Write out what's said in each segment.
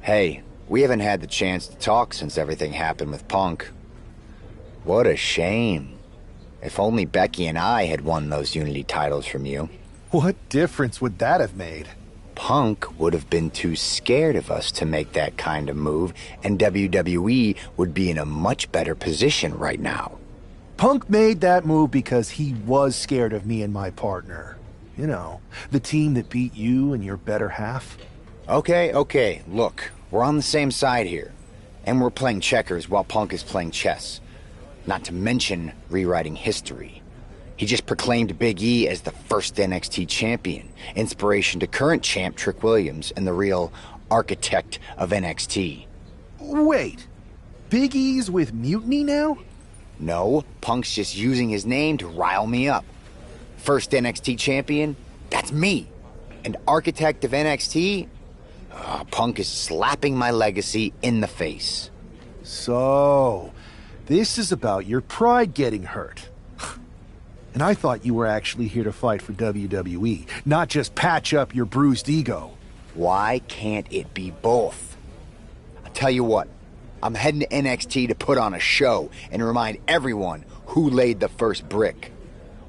Hey, we haven't had the chance to talk since everything happened with Punk. What a shame. If only Becky and I had won those Unity titles from you. What difference would that have made? Punk would have been too scared of us to make that kind of move, and WWE would be in a much better position right now. Punk made that move because he was scared of me and my partner. You know, the team that beat you and your better half. Okay, look, we're on the same side here. And we're playing checkers while Punk is playing chess. Not to mention rewriting history. He just proclaimed Big E as the first NXT champion, inspiration to current champ Trick Williams and the real architect of NXT. Wait, Big E's with Mutiny now? No, Punk's just using his name to rile me up. First NXT champion? That's me. And architect of NXT? Punk is slapping my legacy in the face. So, this is about your pride getting hurt. And I thought you were actually here to fight for WWE, not just patch up your bruised ego. Why can't it be both? I'll tell you what, I'm heading to NXT to put on a show and remind everyone who laid the first brick.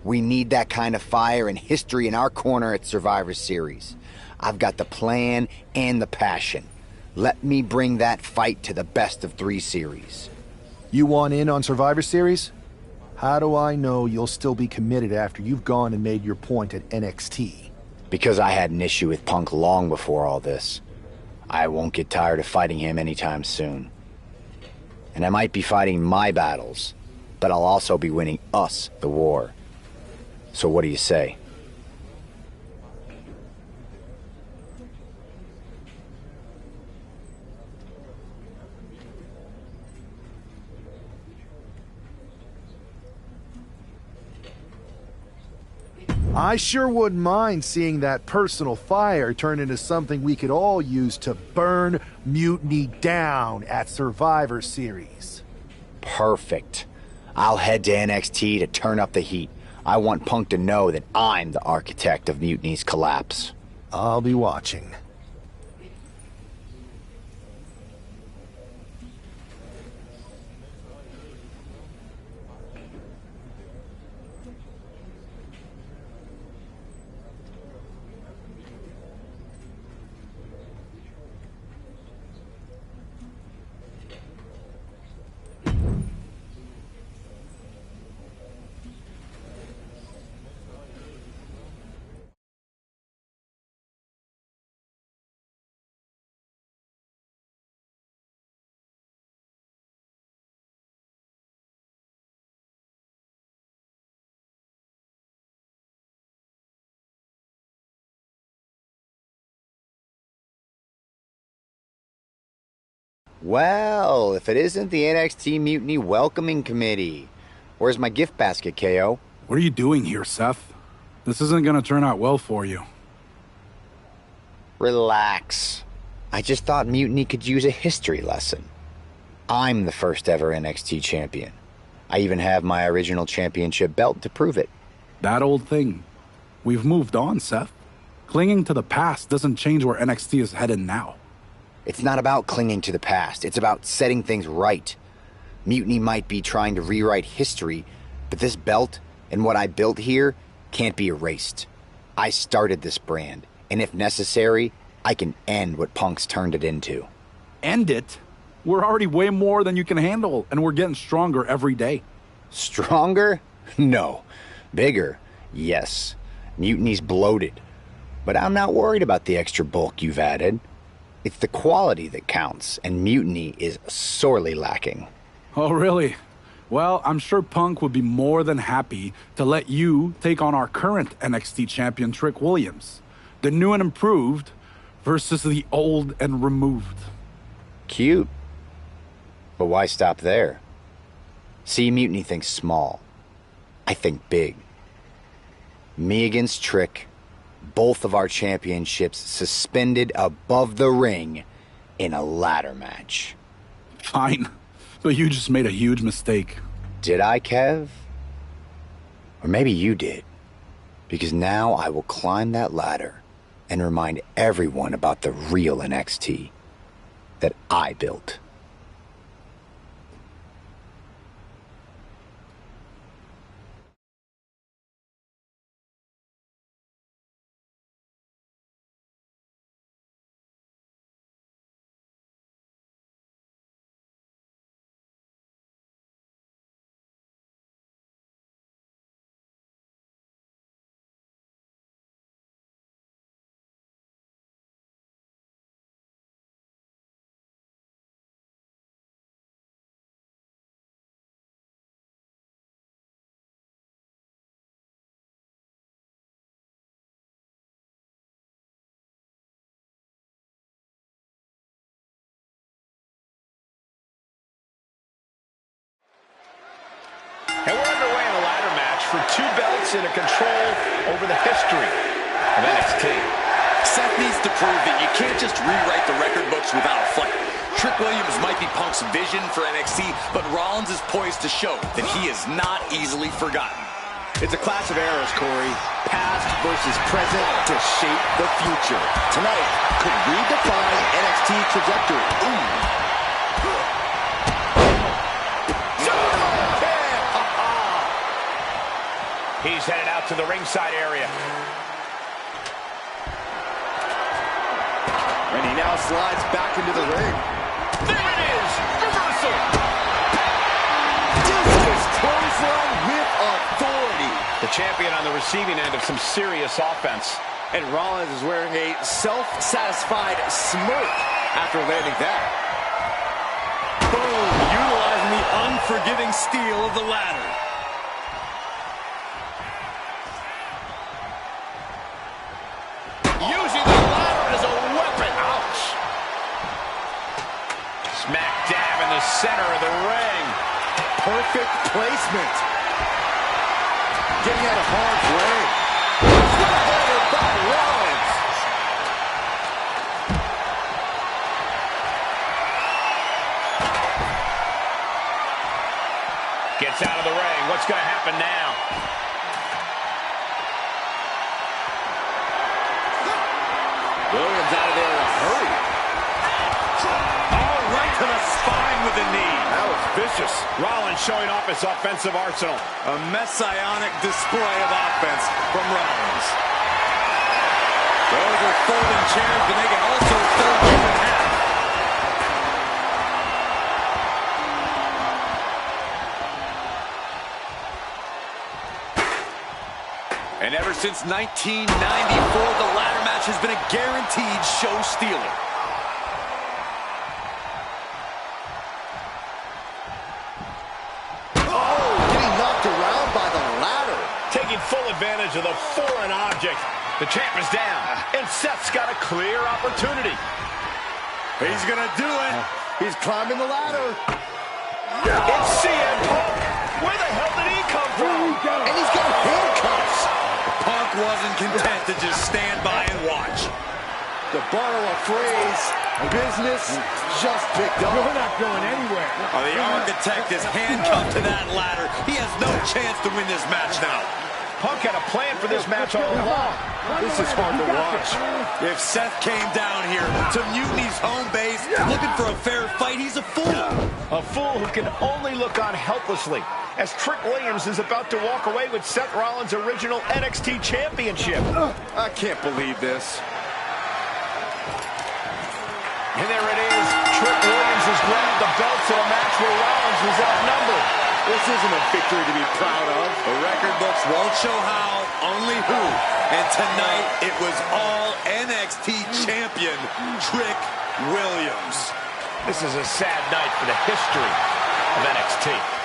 We need that kind of fire and history in our corner at Survivor Series. I've got the plan and the passion. Let me bring that fight to the best of 3 series. You want in on Survivor Series? How do I know you'll still be committed after you've gone and made your point at NXT? Because I had an issue with Punk long before all this. I won't get tired of fighting him anytime soon. And I might be fighting my battles, but I'll also be winning us the war. So what do you say? I sure wouldn't mind seeing that personal fire turn into something we could all use to burn Mutiny down at Survivor Series. Perfect. I'll head to NXT to turn up the heat. I want Punk to know that I'm the architect of Mutiny's collapse. I'll be watching. Well, if it isn't the NXT Mutiny Welcoming Committee. Where's my gift basket, KO? What are you doing here, Seth? This isn't gonna turn out well for you. Relax. I just thought Mutiny could use a history lesson. I'm the first ever NXT champion. I even have my original championship belt to prove it. That old thing. We've moved on, Seth. Clinging to the past doesn't change where NXT is headed now. It's not about clinging to the past. It's about setting things right. Mutiny might be trying to rewrite history, but this belt and what I built here can't be erased. I started this brand, and if necessary, I can end what Punk's turned it into. End it? We're already way more than you can handle, and we're getting stronger every day. Stronger? No. Bigger? Yes. Mutiny's bloated. But I'm not worried about the extra bulk you've added. It's the quality that counts, and Mutiny is sorely lacking. Oh, really? Well, I'm sure Punk would be more than happy to let you take on our current NXT champion, Trick Williams. The new and improved versus the old and removed. Cute. But why stop there? See, Mutiny thinks small. I think big. Me against Trick. Both of our championships suspended above the ring in a ladder match. Fine, but you just made a huge mistake. Did I, Kev? Or maybe you did. Because now I will climb that ladder and remind everyone about the real NXT. that I built. And we're underway in a ladder match for 2 belts and a control over the history of NXT. Seth needs to prove that you can't just rewrite the record books without a fight. Trick Williams might be Punk's vision for NXT, but Rollins is poised to show that he is not easily forgotten. It's a clash of eras, Corey. Past versus present to shape the future. Tonight could redefine NXT trajectory. Ooh. He's headed out to the ringside area. And he now slides back into the ring. There it is! Reversal! Discus clothesline with authority. The champion on the receiving end of some serious offense. And Rollins is wearing a self-satisfied smirk after landing that. Boom! Utilizing the unforgiving steel of the ladder. Using the ladder as a weapon. Ouch. Smack dab in the center of the ring. Perfect placement. Getting out of harm's way. Over by Rollins. Gets out of the ring. What's going to happen now? Williams out of there in a hurry. Oh, right to the spine with the knee. That was vicious. Rollins showing off his offensive arsenal. A messianic display of offense from Rollins. Those are folding chairs, but they can also fold you in half. And ever since 1994, the ladder match has been a guaranteed show stealer. Oh, getting knocked around by the ladder. Taking full advantage of the foreign object. The champ is down, and Seth's got a clear opportunity. He's gonna do it. He's climbing the ladder. It's CM Punk. Where the hell did he come from? And he's got handcuffs. Punk wasn't content to just stand by and watch. To borrow a phrase, business just picked up. We're not going anywhere. Oh, the architect is handcuffed to that ladder. He has no chance to win this match now. Punk had a plan for this match all along. This is hard to watch. If Seth came down here to Mutiny's home base looking for a fair fight, he's a fool. A fool who can only look on helplessly as Trick Williams is about to walk away with Seth Rollins' original NXT championship. I can't believe this. And there it is. Trick Williams has grabbed the belts in a match where Rollins was outnumbered. This isn't a victory to be proud of. The record books won't show how, only who. And tonight, it was all NXT champion Trick Williams. This is a sad night for the history of NXT.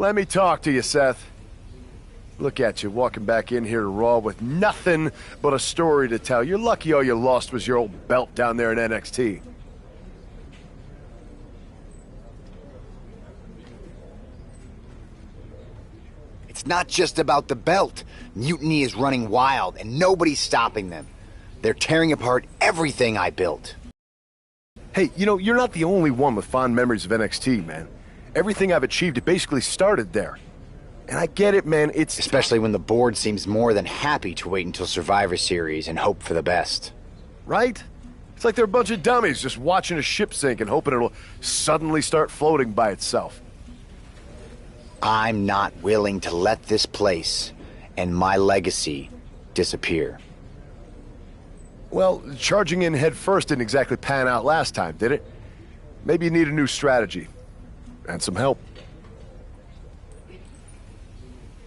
Let me talk to you, Seth. Look at you, walking back in here to Raw with nothing but a story to tell. You're lucky all you lost was your old belt down there in NXT. It's not just about the belt. Mutiny is running wild, and nobody's stopping them. They're tearing apart everything I built. Hey, you know, you're not the only one with fond memories of NXT, man. Everything I've achieved, it basically started there. And I get it, man, it's... Especially when the board seems more than happy to wait until Survivor Series and hope for the best. Right? It's like they're a bunch of dummies just watching a ship sink and hoping it'll suddenly start floating by itself. I'm not willing to let this place and my legacy disappear. Well, charging in head first didn't exactly pan out last time, did it? Maybe you need a new strategy. And some help.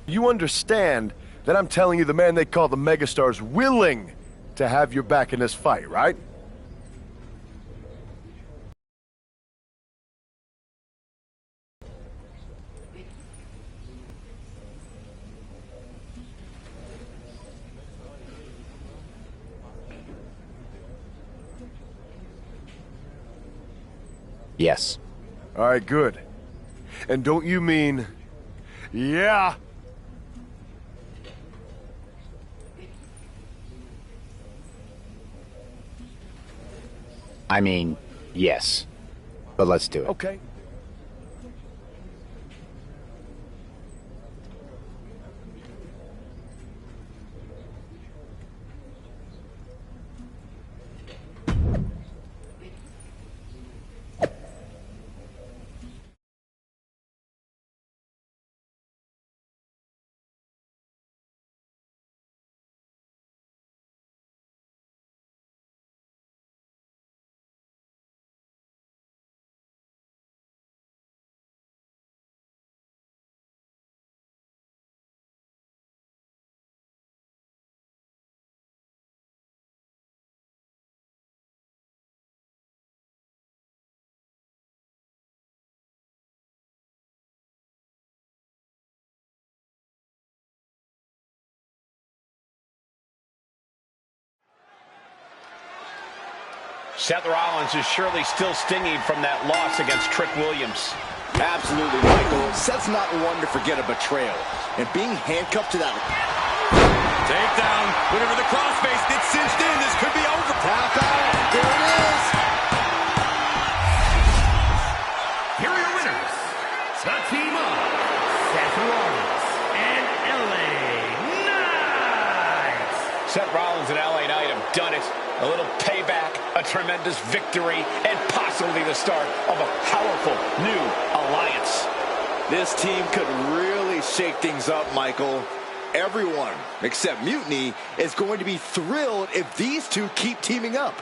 You understand that I'm telling you the man they call the megastar's willing to have your back in this fight, right? Yes. All right, good. And don't you mean... yeah? I mean, yes. But let's do it. Okay. Seth Rollins is surely still stinging from that loss against Trick Williams. Absolutely, Michael. Seth's not one to forget a betrayal. And being handcuffed to that... takedown. Looking for the crossface. Gets cinched in. This could be over. Tap out. There it is. Here are your winners. The team of Seth Rollins and LA Knight. Seth Rollins and LA Knight have done it. A little payback, a tremendous victory, and possibly the start of a powerful new alliance. This team could really shake things up, Michael. Everyone, except Mutiny, is going to be thrilled if these two keep teaming up.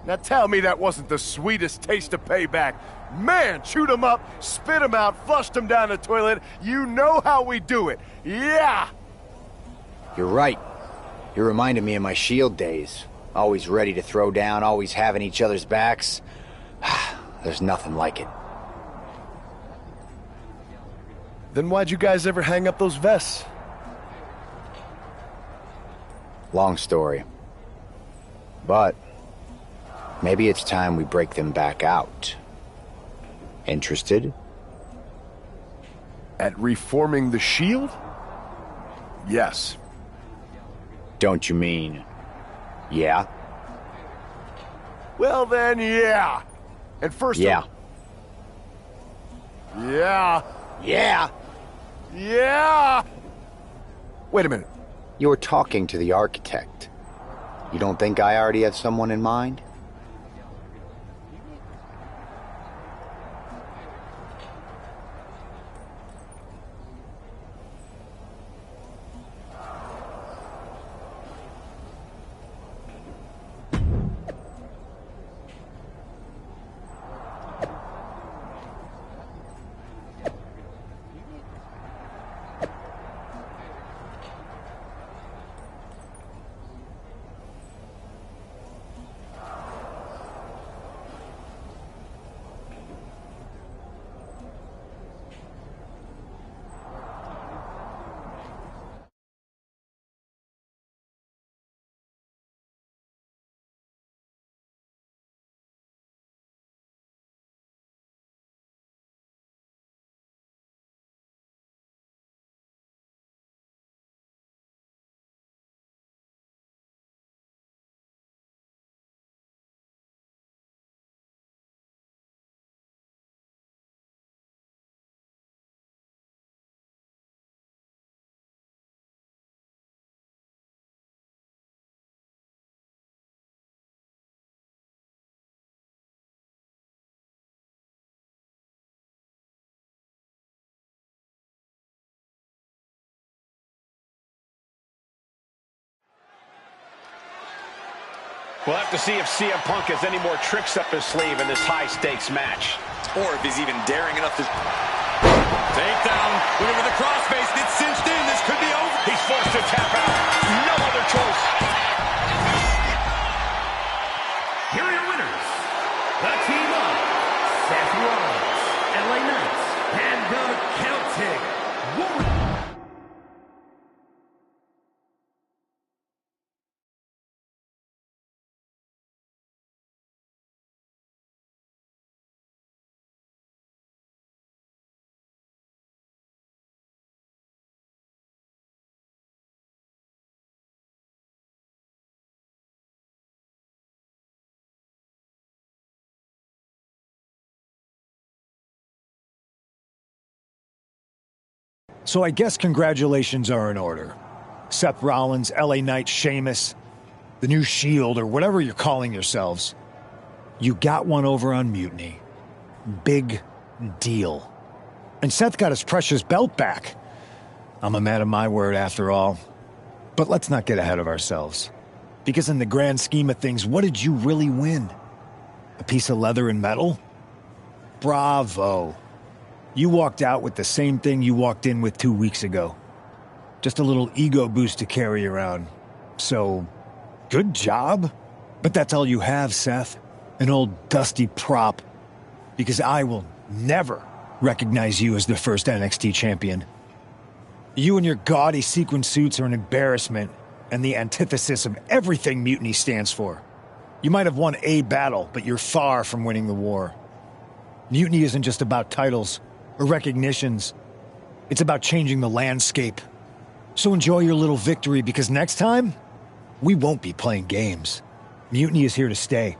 Now tell me that wasn't the sweetest taste of payback. Man, chewed him up, spit him out, flushed him down the toilet. You know how we do it. Yeah! You're right. You reminded me of my Shield days. Always ready to throw down, always having each other's backs. There's nothing like it. Then why'd you guys ever hang up those vests? Long story. But maybe it's time we break them back out. Interested? At reforming the Shield? Yes. Don't you mean Yeah? Well then, yeah. And first Yeah. Yeah. Yeah! Yeah! Wait a minute. You're talking to the architect. You don't think I already have someone in mind? We'll have to see if CM Punk has any more tricks up his sleeve in this high-stakes match. Or if he's even daring enough to... Takedown. Looking for the crossface. It's cinched in. This could be over. He's forced to tap out. No other choice. Here are your winners. The team of Seth Rollins, LA Knight, and the Celtic Warriors. So I guess congratulations are in order. Seth Rollins, LA Knight, Sheamus, the new Shield, or whatever you're calling yourselves. You got one over on Mutiny. Big deal. And Seth got his precious belt back. I'm a man of my word after all. But let's not get ahead of ourselves. Because in the grand scheme of things, what did you really win? A piece of leather and metal? Bravo. You walked out with the same thing you walked in with 2 weeks ago. Just a little ego boost to carry around. So, good job. But that's all you have, Seth. An old dusty prop. Because I will never recognize you as the first NXT champion. You and your gaudy sequin suits are an embarrassment and the antithesis of everything Mutiny stands for. You might have won a battle, but you're far from winning the war. Mutiny isn't just about titles or recognitions. It's about changing the landscape. So enjoy your little victory, because next time, we won't be playing games. Mutiny is here to stay,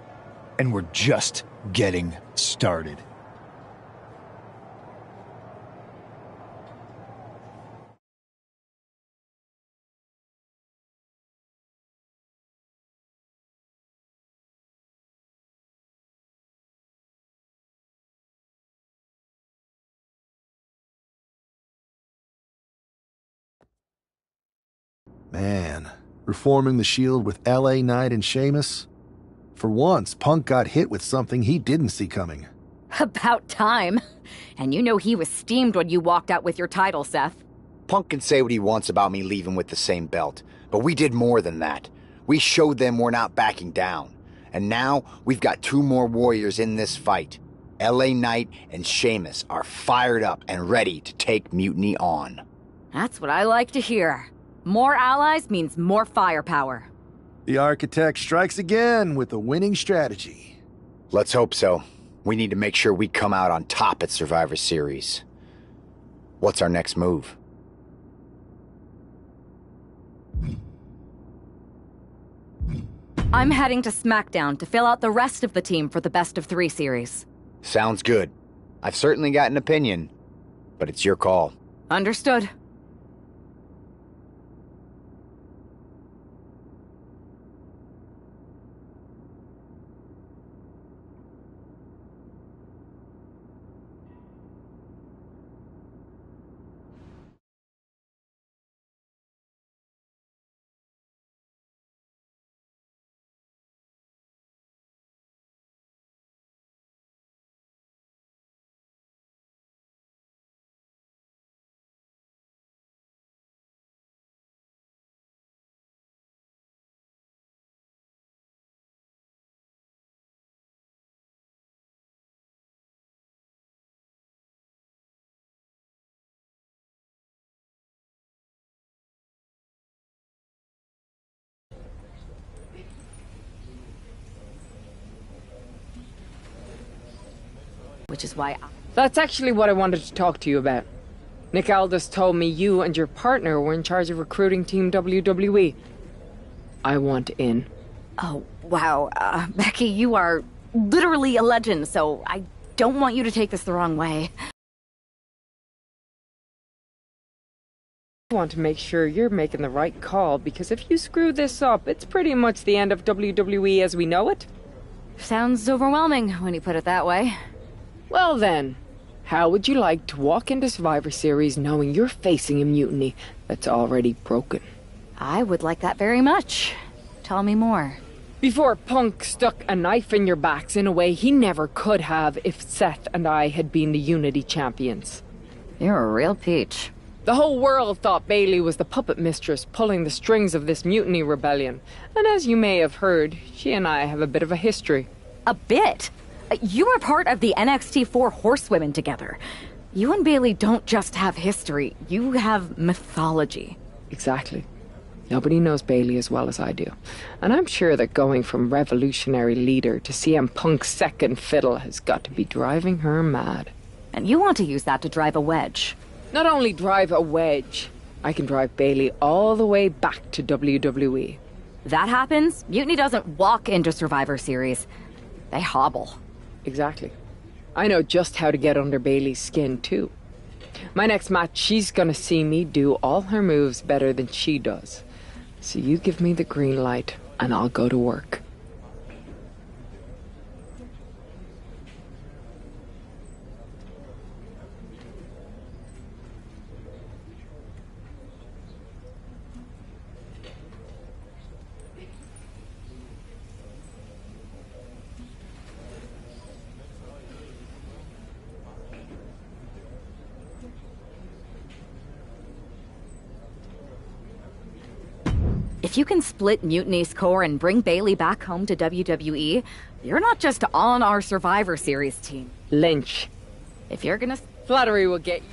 and we're just getting started. Man, reforming the Shield with LA Knight and Sheamus? For once, Punk got hit with something he didn't see coming. About time. And you know he was steamed when you walked out with your title, Seth. Punk can say what he wants about me leaving with the same belt, but we did more than that. We showed them we're not backing down. And now, we've got 2 more warriors in this fight. LA Knight and Sheamus are fired up and ready to take Mutiny on. That's what I like to hear. More allies means more firepower. The architect strikes again with a winning strategy. Let's hope so. We need to make sure we come out on top at Survivor Series. What's our next move? I'm heading to SmackDown to fill out the rest of the team for the best-of-3 series. Sounds good. I've certainly got an opinion, but it's your call. Understood. Which is why That's actually what I wanted to talk to you about. Nick Aldis told me you and your partner were in charge of recruiting Team WWE. I want in. Oh, wow. Becky, you are literally a legend, so I don't want you to take this the wrong way. I want to make sure you're making the right call, because if you screw this up, it's pretty much the end of WWE as we know it. Sounds overwhelming when you put it that way. Well then, how would you like to walk into Survivor Series knowing you're facing a mutiny that's already broken? I would like that very much. Tell me more. Before Punk stuck a knife in your backs in a way he never could have if Seth and I had been the Unity champions. You're a real peach. The whole world thought Bayley was the puppet mistress pulling the strings of this mutiny rebellion. And as you may have heard, she and I have a bit of a history. A bit? You were part of the NXT 4 Horsewomen together. You and Bayley don't just have history, you have mythology. Exactly. Nobody knows Bayley as well as I do. And I'm sure that going from revolutionary leader to CM Punk's second fiddle has got to be driving her mad. And you want to use that to drive a wedge. Not only drive a wedge, I can drive Bayley all the way back to WWE. That happens, Mutiny doesn't walk into Survivor Series. They hobble. Exactly. I know just how to get under Bayley's skin, too. My next match, she's gonna see me do all her moves better than she does. So you give me the green light, and I'll go to work. If you can split Mutiny's core and bring Bayley back home to WWE, you're not just on our Survivor Series team. Lynch. If you're gonna... Flattery will get you.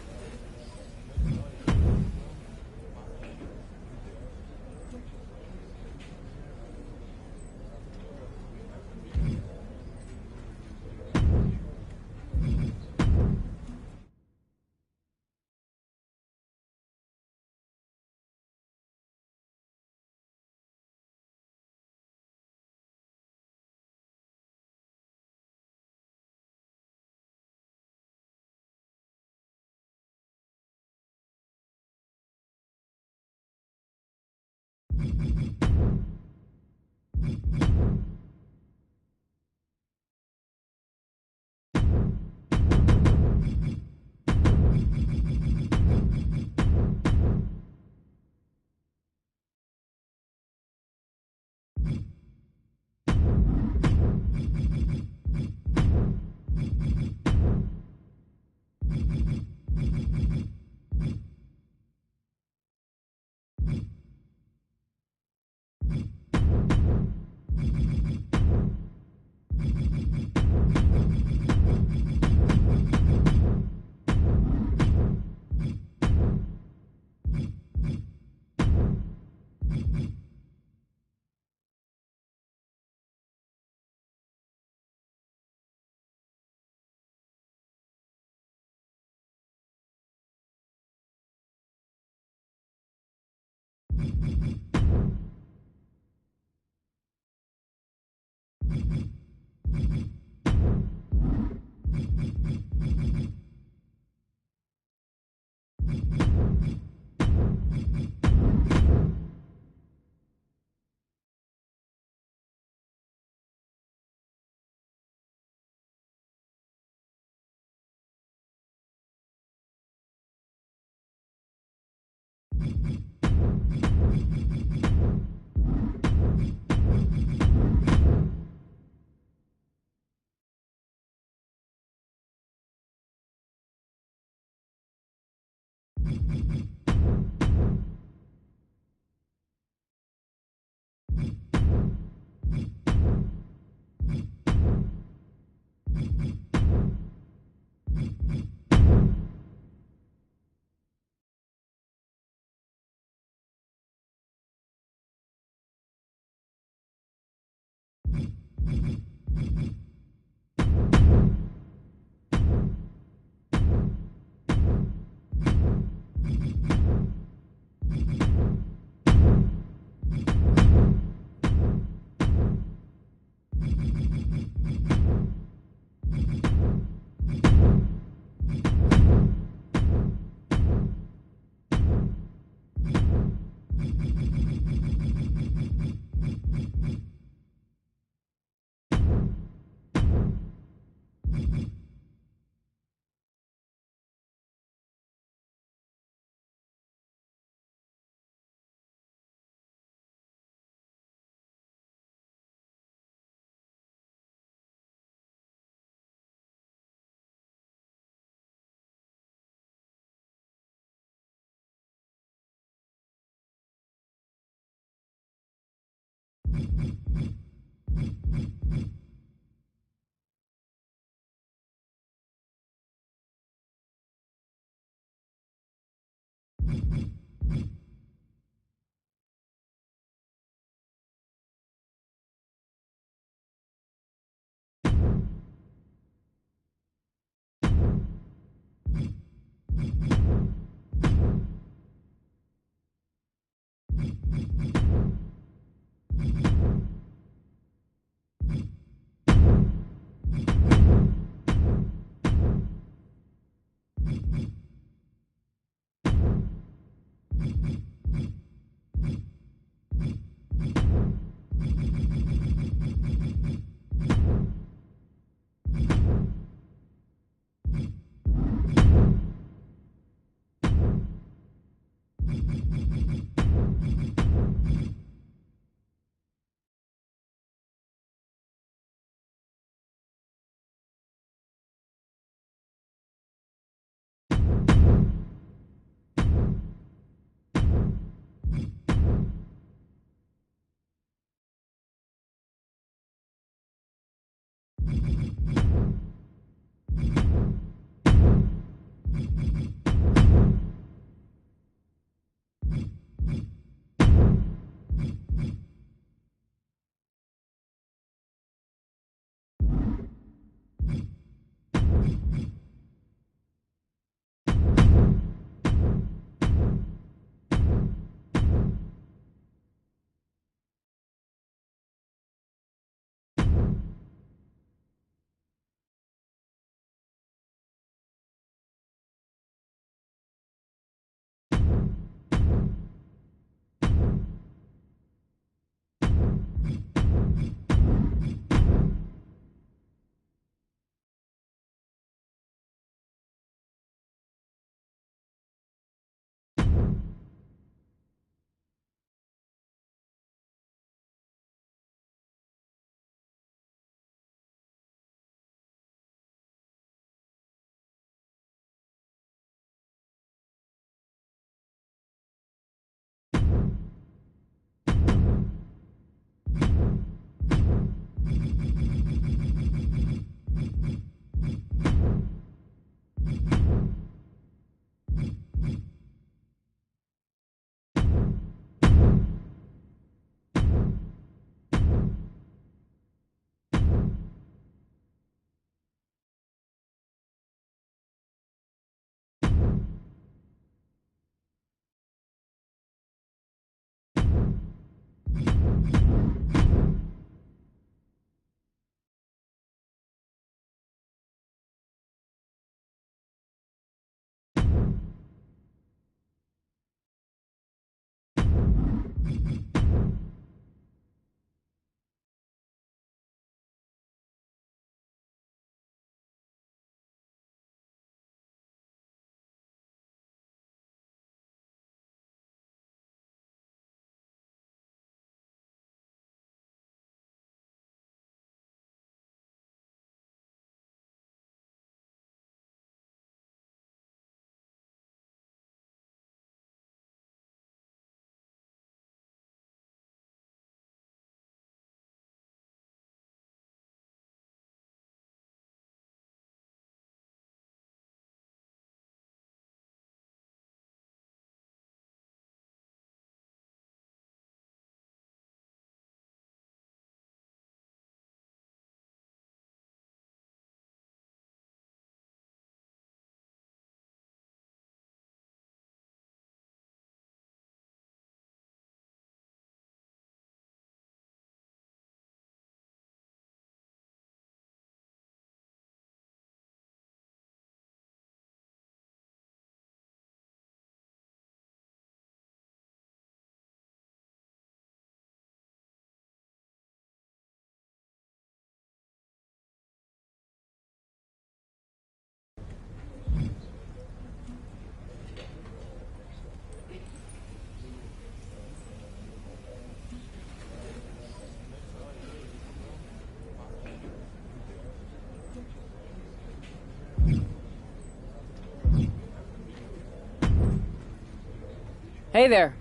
Hey there.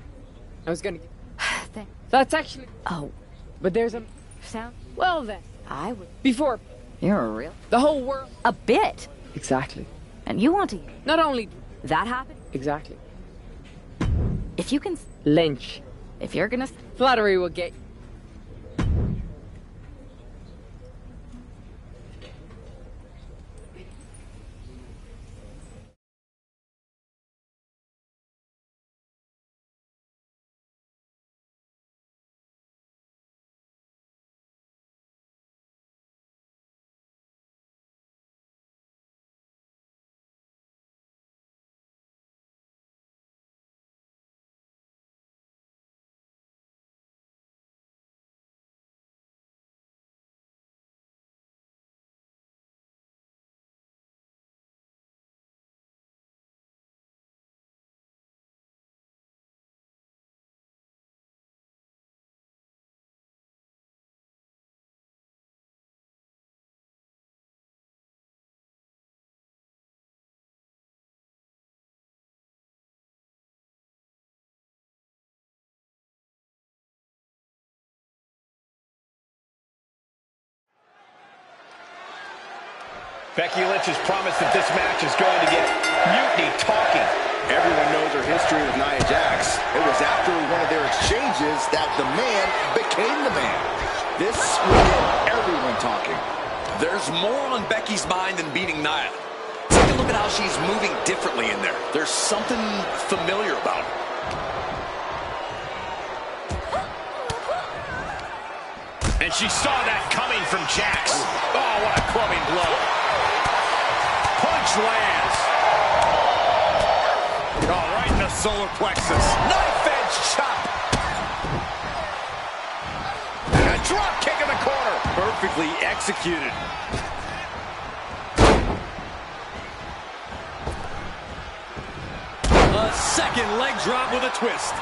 I was gonna... That's actually... Oh, But there's a... sound? Well then. I would. Before You're a real. the whole world... A bit. Exactly. And you want to. Not only... That happen? Exactly. If you can. Lynch. If you're gonna. Flattery will get... Becky Lynch has promised that this match is going to get mutiny talking. Everyone knows her history with Nia Jax. It was after one of their exchanges that the man became the man. This will get everyone talking. There's more on Becky's mind than beating Nia. Take a look at how she's moving differently in there. There's something familiar about it. And she saw that coming from Jax. Oh, what a clubbing blow. Punch lands. Oh, right in the solar plexus. Knife edge chop. And a drop kick in the corner. Perfectly executed. A second leg drop with a twist.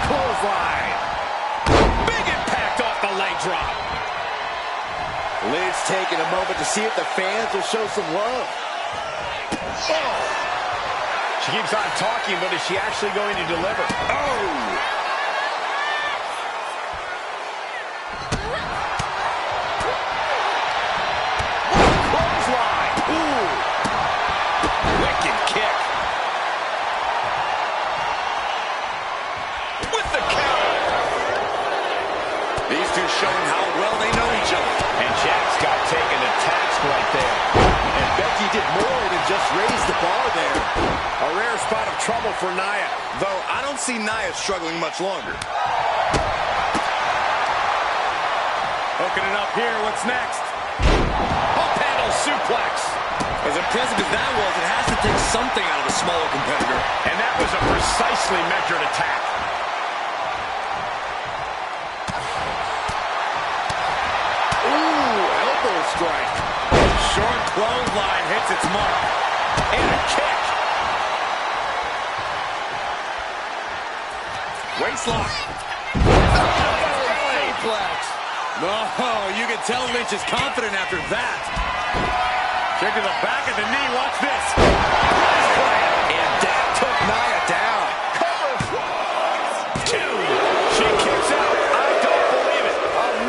Clothesline. Big impact off the leg drop. Liz taking a moment to see if the fans will show some love. Oh. She keeps on talking, but is she actually going to deliver? Oh. Clothesline. Ooh. Wicked kick. Showing how well they know each other. And Jax got taken to task right there. And Becky did more than just raise the bar there. A rare spot of trouble for Nia, though I don't see Nia struggling much longer. Hooking it up here, what's next? Up handle suplex. As impressive as that was, it has to take something out of a smaller competitor. And that was a precisely measured attack. Strike. Short clothesline hits its mark. And a kick. Waistlock. Oh, you can tell Lynch is confident after that. Kick to the back of the knee. Watch this. And that took Nia down. Two. She kicks out. I don't believe it.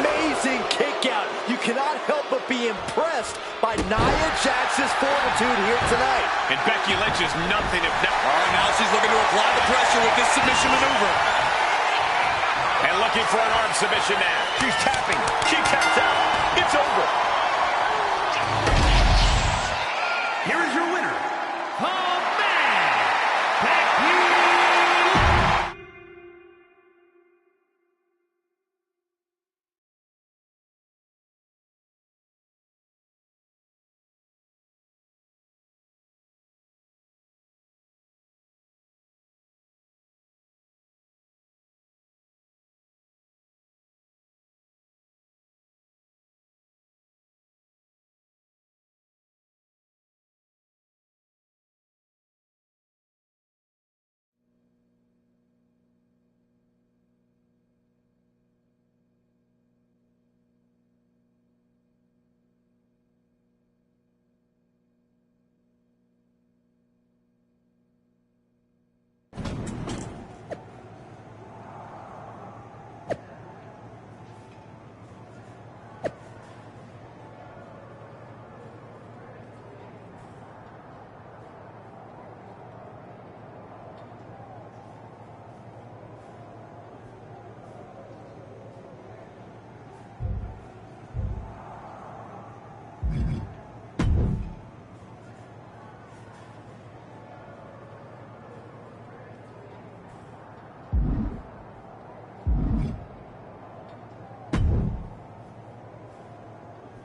Amazing kick out. You cannot help but be impressed by Nia Jax's fortitude here tonight. And Becky Lynch is nothing if not. Oh, now she's looking to apply the pressure with this submission maneuver. And looking for an arm submission now. She's tapping. She taps out. It's over. Here is your winner,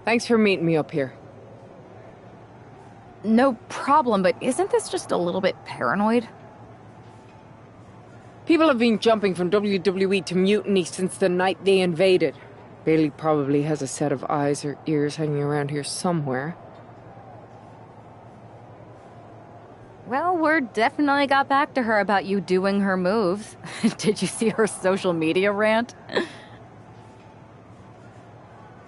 Thanks for meeting me up here. No problem, but isn't this just a little bit paranoid? People have been jumping from WWE to Mutiny since the night they invaded. Bailey probably has a set of eyes or ears hanging around here somewhere. Well, word definitely got back to her about you doing her moves. Did you see her social media rant?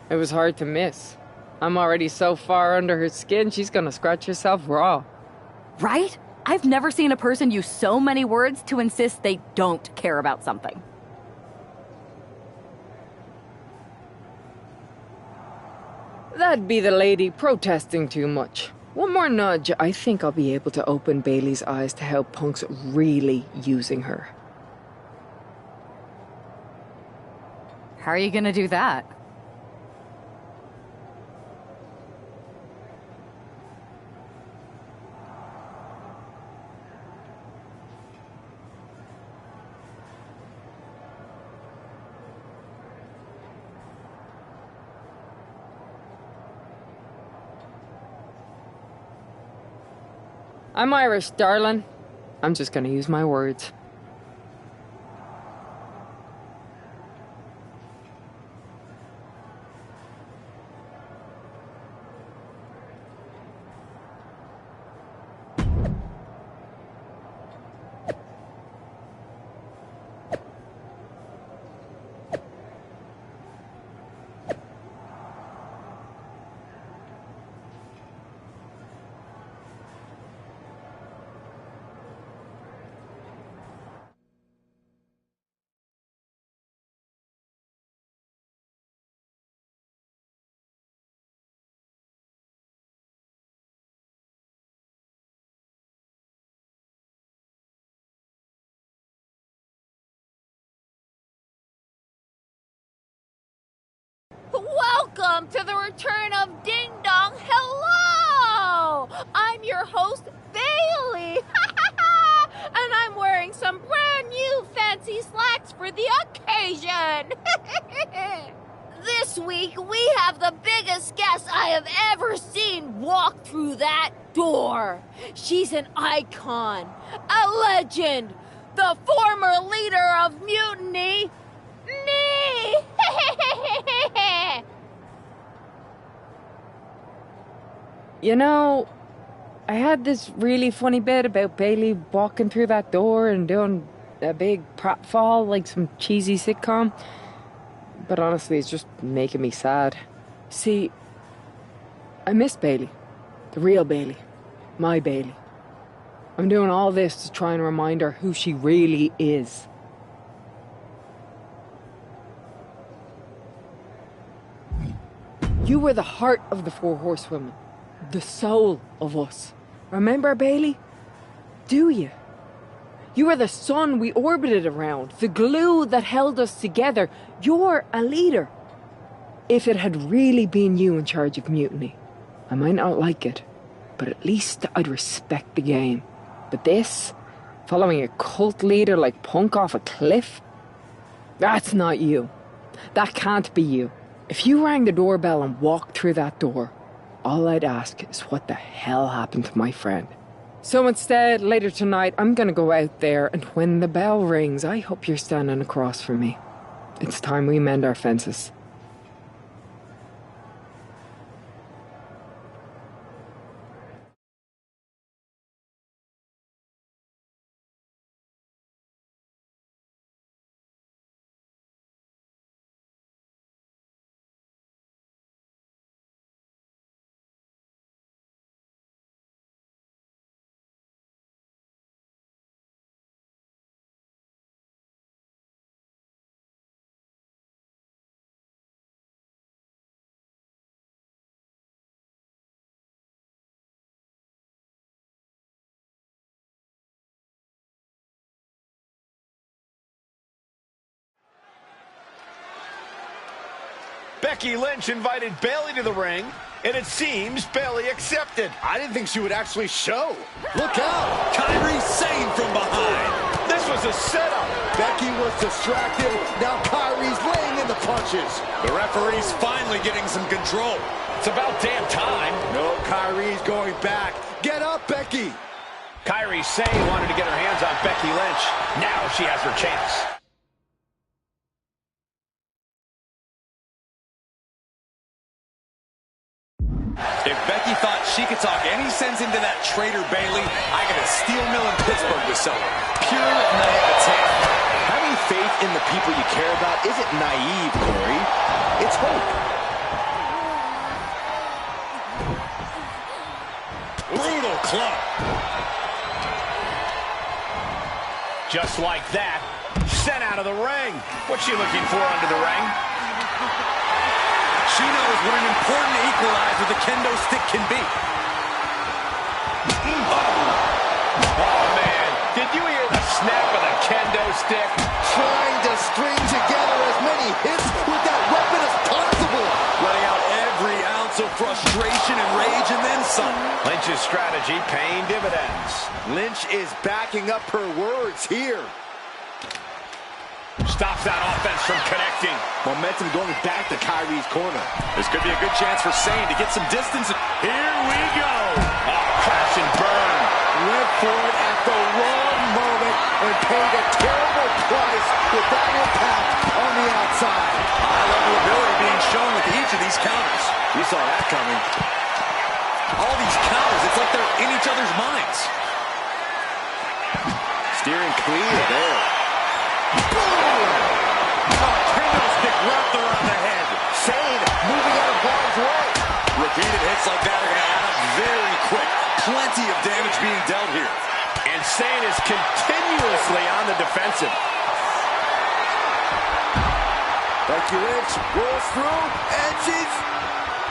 It was hard to miss. I'm already so far under her skin, she's gonna scratch herself raw. Right? I've never seen a person use so many words to insist they don't care about something. That'd be the lady protesting too much. One more nudge, I think I'll be able to open Bailey's eyes to how Punk's really using her. How are you gonna do that? I'm Irish, darling. I'm just gonna use my words. Welcome to the return of Ding Dong. Hello! I'm your host, Bailey. And I'm wearing some brand new fancy slacks for the occasion. This week, we have the biggest guest I have ever seen walk through that door. She's an icon, a legend, the former leader of Mutiny, me! You know, I had this really funny bit about Bailey walking through that door and doing a big pratfall like some cheesy sitcom. But honestly, it's just making me sad. See, I miss Bailey. The real Bailey. My Bailey. I'm doing all this to try and remind her who she really is. You were the heart of the Four Horsewomen. The soul of us. Remember, Bailey? Do you? You were the sun we orbited around, the glue that held us together. You're a leader. If it had really been you in charge of Mutiny, I might not like it, but at least I'd respect the game. But this, following a cult leader like Punk off a cliff, that's not you. That can't be you. If you rang the doorbell and walked through that door, all I'd ask is what the hell happened to my friend. So instead, later tonight, I'm gonna go out there, and when the bell rings, I hope you're standing across from me. It's time we mend our fences. Becky Lynch invited Bailey to the ring, and it seems Bailey accepted. I didn't think she would actually show. Look out! Kyrie Sane from behind. This was a setup. Becky was distracted. Now Kyrie's laying in the punches. The referee's finally getting some control. It's about damn time. No, Kyrie's going back. Get up, Becky. Kairi Sane wanted to get her hands on Becky Lynch. Now she has her chance. If Becky thought she could talk any sense into that traitor Bayley, I got a steel mill in Pittsburgh to sell her. Pure naivete. Having faith in the people you care about isn't naive, Corey. It's hope. Brutal club. Just like that, sent out of the ring. What's she looking for under the ring? She knows what an important equalizer with a kendo stick can be. Oh, man. Did you hear the snap of the kendo stick? Trying to string together as many hits with that weapon as possible. Letting out every ounce of frustration and rage and then some. Lynch's strategy paying dividends. Lynch is backing up her words here. Stops that offense from connecting. Momentum going back to Kyrie's corner. This could be a good chance for Sane to get some distance. Here we go. Oh, crash and burn. Went for it at the wrong moment and paid a terrible price with that impact on the outside. High level ability being shown with each of these counters. You saw that coming. All these counters, it's like they're in each other's minds. Steering clear there. Kendo stick wrapped around the head. Sane moving out of harm's way. Repeated hits like that are going to add up very quick. Plenty of damage being dealt here. And Sane is continuously on the defensive. Becky Lynch rolls through, and she's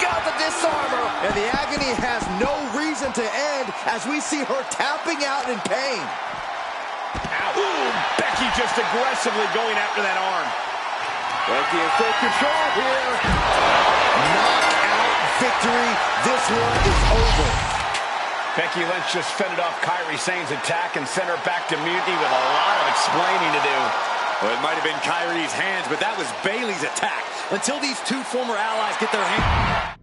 got the disarmer. And the agony has no reason to end as we see her tapping out in pain. Ooh, Becky just aggressively going after that arm. Becky in full control here. Knockout victory. This one is over. Becky Lynch just fended off Kairi Sane's attack and sent her back to mutiny with a lot of explaining to do. Well, it might have been Kairi's hands, but that was Bayley's attack. Until these two former allies get their hands...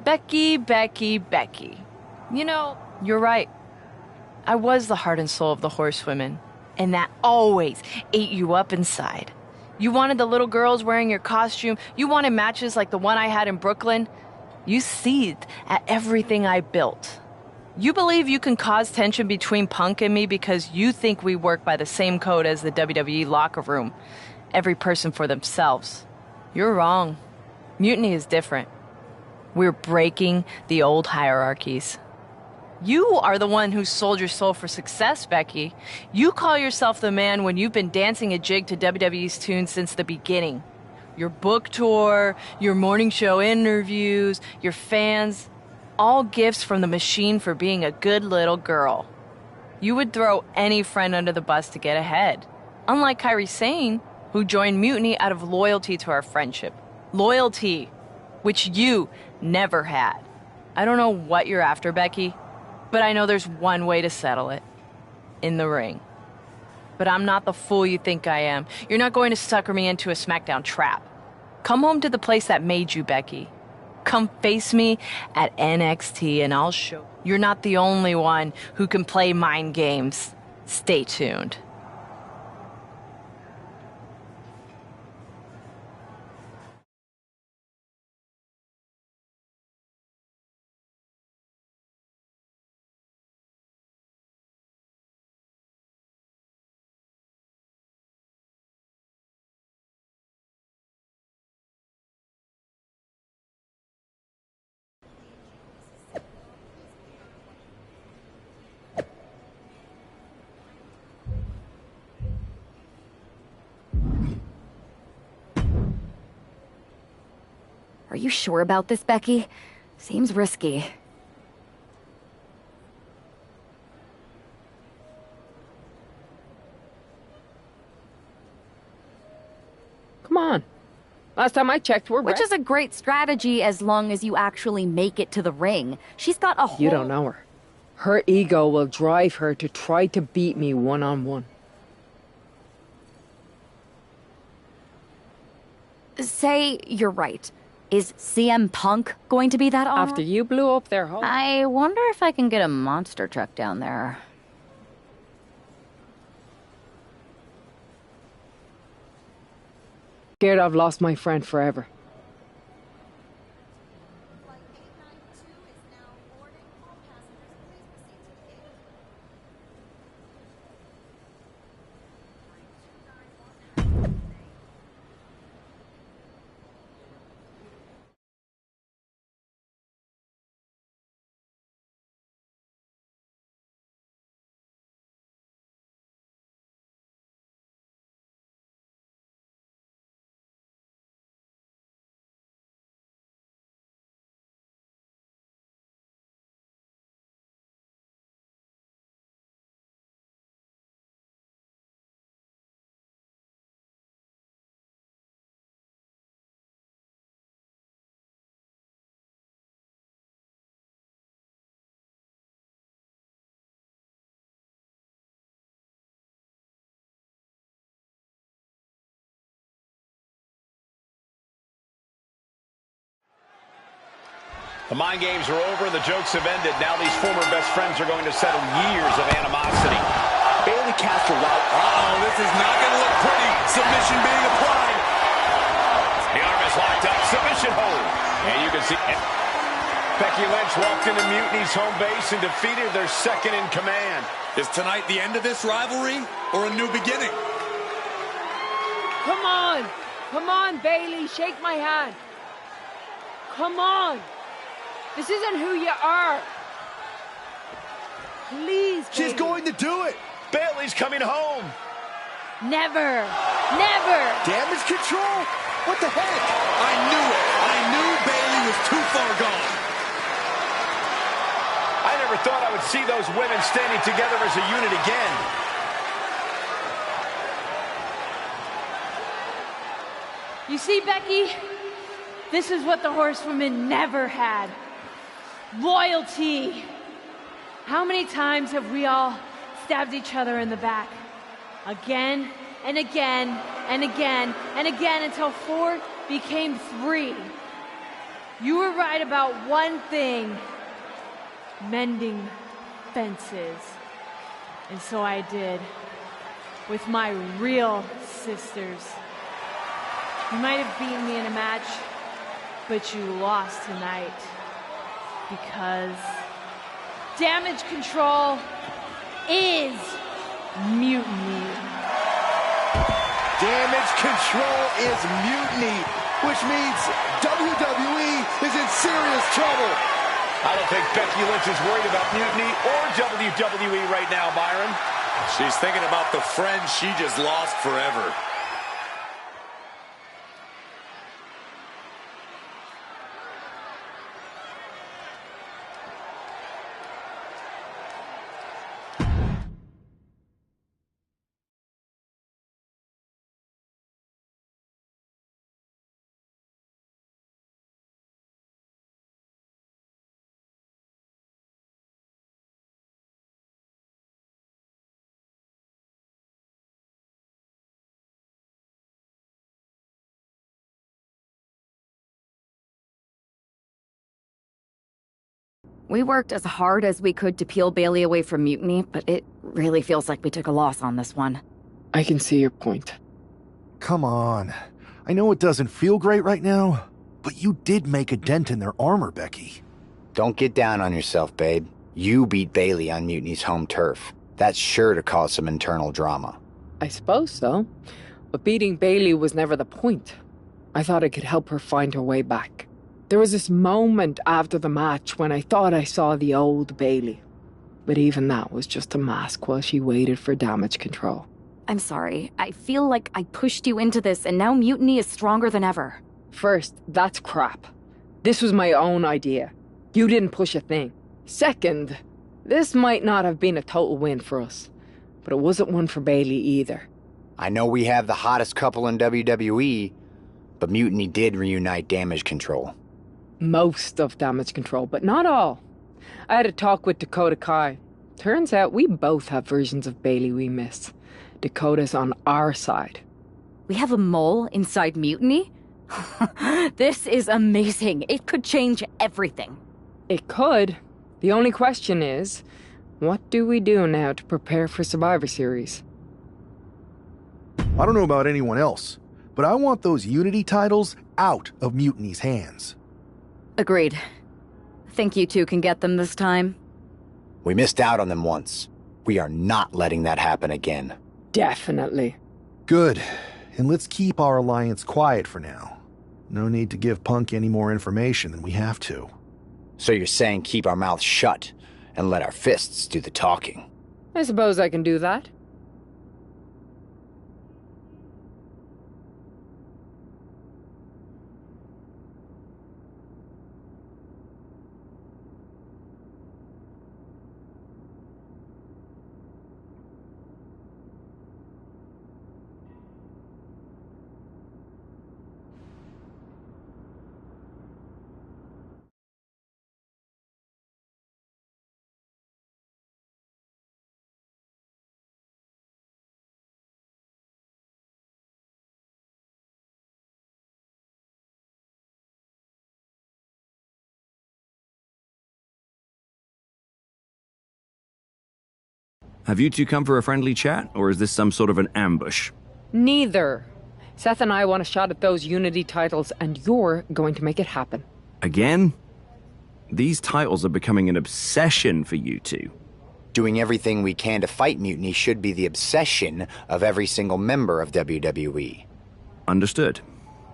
Becky, Becky, Becky. You know, you're right. I was the heart and soul of the Horsewomen, and that always ate you up inside. You wanted the little girls wearing your costume. You wanted matches like the one I had in Brooklyn. You seethed at everything I built. You believe you can cause tension between Punk and me because you think we work by the same code as the WWE locker room. Every person for themselves. You're wrong. Mutiny is different. We're breaking the old hierarchies. You are the one who sold your soul for success, Becky. You call yourself the man when you've been dancing a jig to WWE's tune since the beginning. Your book tour, your morning show interviews, your fans, all gifts from the machine for being a good little girl. You would throw any friend under the bus to get ahead. Unlike Kairi Sane, who joined Mutiny out of loyalty to our friendship. Loyalty, which you never had. I don't know what you're after, Becky, but I know there's one way to settle it. In the ring. But I'm not the fool you think I am. You're not going to sucker me into a SmackDown trap. Come home to the place that made you, Becky. Come face me at NXT and I'll show you're not the only one who can play mind games. Stay tuned. Are you sure about this, Becky? Seems risky. Come on. Last time I checked, we're Which is a great strategy as long as you actually make it to the ring. She's got a whole... You don't know her. Her ego will drive her to try to beat me one-on-one. Say you're right. Is CM Punk going to be that honor? After you blew up their home. I wonder if I can get a monster truck down there. Scared I've lost my friend forever. The mind games are over and the jokes have ended. Now these former best friends are going to settle years of animosity. Bailey cast her out. Uh-oh, this is not going to look pretty. Submission being applied. The arm is locked up. Submission hold. And you can see Becky Lynch walked into Mutiny's home base and defeated their second in command. Is tonight the end of this rivalry or a new beginning? Come on! Come on, Bailey, shake my hand. Come on! This isn't who you are. Please, She's Bailey. going to do it. Bailey's coming home. Never! Never! Damage control? What the heck? I knew it. I knew Bailey was too far gone. I never thought I would see those women standing together as a unit again. You see, Becky? This is what the Horsewomen never had. Loyalty. How many times have we all stabbed each other in the back? Again and again and again and again until 4 became 3. You were right about one thing. Mending fences. And so I did. With my real sisters. You might have beaten me in a match, but you lost tonight. Because damage control is mutiny. Damage control is mutiny, which means WWE is in serious trouble. I don't think Becky Lynch is worried about mutiny or WWE right now, Byron. She's thinking about the friend she just lost forever. We worked as hard as we could to peel Bailey away from mutiny, but it really feels like we took a loss on this one. I can see your point. Come on. I know it doesn't feel great right now, but you did make a dent in their armor, Becky. Don't get down on yourself, babe. You beat Bailey on Mutiny's home turf. That's sure to cause some internal drama. I suppose so. But beating Bailey was never the point. I thought it could help her find her way back. There was this moment after the match when I thought I saw the old Bailey. But even that was just a mask while she waited for damage control. I'm sorry. I feel like I pushed you into this and now mutiny is stronger than ever. First, that's crap. This was my own idea. You didn't push a thing. Second, this might not have been a total win for us, but it wasn't one for Bailey either. I know we have the hottest couple in WWE, but Mutiny did reunite Damage Control. Most of Damage Control, but not all. I had a talk with Dakota Kai. Turns out we both have versions of Bailey we miss. Dakota's on our side. We have a mole inside Mutiny? This is amazing. It could change everything. It could. The only question is, what do we do now to prepare for Survivor Series? I don't know about anyone else, but I want those Unity titles out of Mutiny's hands. Agreed. Think you two can get them this time? We missed out on them once. We are not letting that happen again. Definitely. Good. And let's keep our alliance quiet for now. No need to give Punk any more information than we have to. So you're saying keep our mouths shut and let our fists do the talking? I suppose I can do that. Have you two come for a friendly chat, or is this some sort of an ambush? Neither. Seth and I want a shot at those Unity titles, and you're going to make it happen. Again? These titles are becoming an obsession for you two. Doing everything we can to fight Mutiny should be the obsession of every single member of WWE. Understood.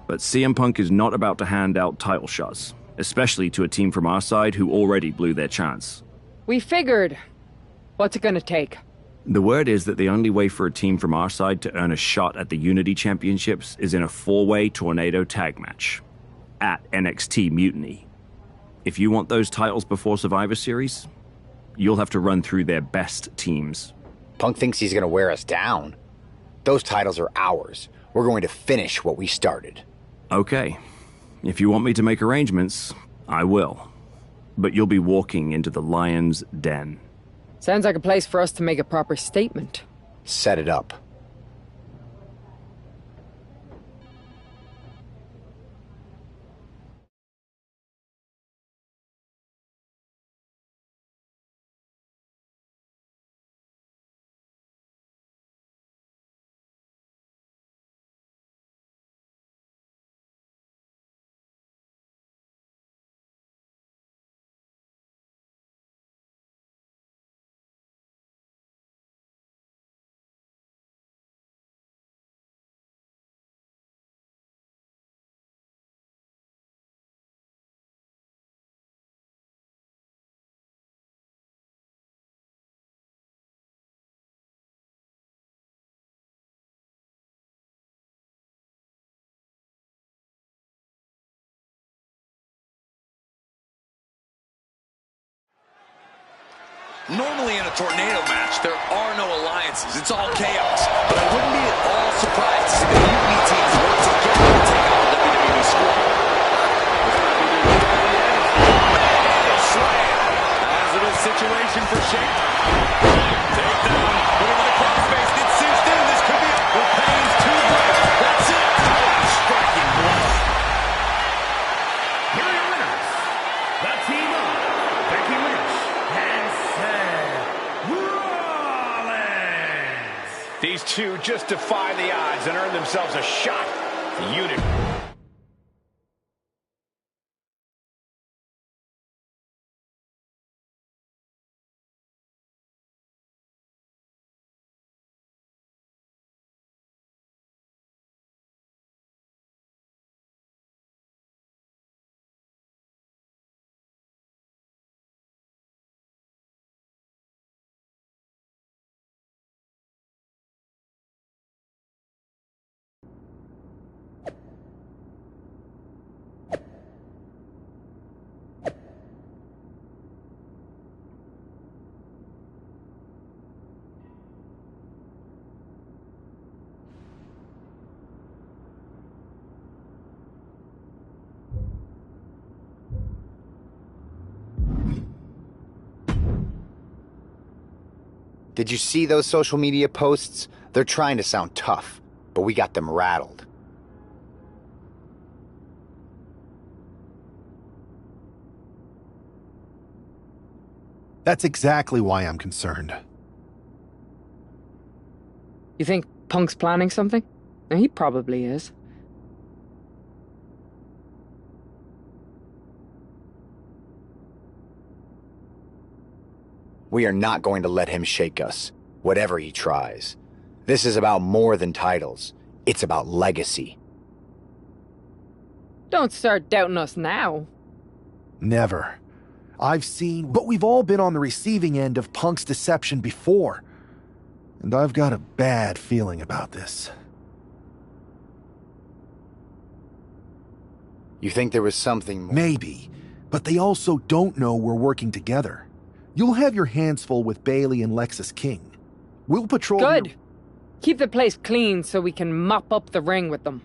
But CM Punk is not about to hand out title shots, especially to a team from our side who already blew their chance. We figured. What's it gonna take? The word is that the only way for a team from our side to earn a shot at the Unity Championships is in a 4-way Tornado tag match at NXT Mutiny. If you want those titles before Survivor Series, you'll have to run through their best teams. Punk thinks he's going to wear us down. Those titles are ours. We're going to finish what we started. Okay. If you want me to make arrangements, I will. But you'll be walking into the lion's den. Sounds like a place for us to make a proper statement. Set it up. Normally in a tornado match, there are no alliances. It's all chaos. But I wouldn't be at all surprised to see the Mutiny teams work together to take on the WWE squad. Slam. Positive situation for Shane. Takedown. Whatever the crossface gets cinched in, this could be the pain's too great. That's it. Striking blow. Here are your winners. The team of Becky Lynch and Seth Rollins. These two just defy the odds and earn themselves a shot to Unity. Did you see those social media posts? They're trying to sound tough, but we got them rattled. That's exactly why I'm concerned. You think Punk's planning something? He probably is. We are not going to let him shake us, whatever he tries. This is about more than titles. It's about legacy. Don't start doubting us now. Never. I've seen, but we've all been on the receiving end of Punk's deception before. And I've got a bad feeling about this. You think there was something more? Maybe, but they also don't know we're working together. You'll have your hands full with Bailey and Lexus King. We'll patrol... Good. Keep the place clean so we can mop up the ring with them.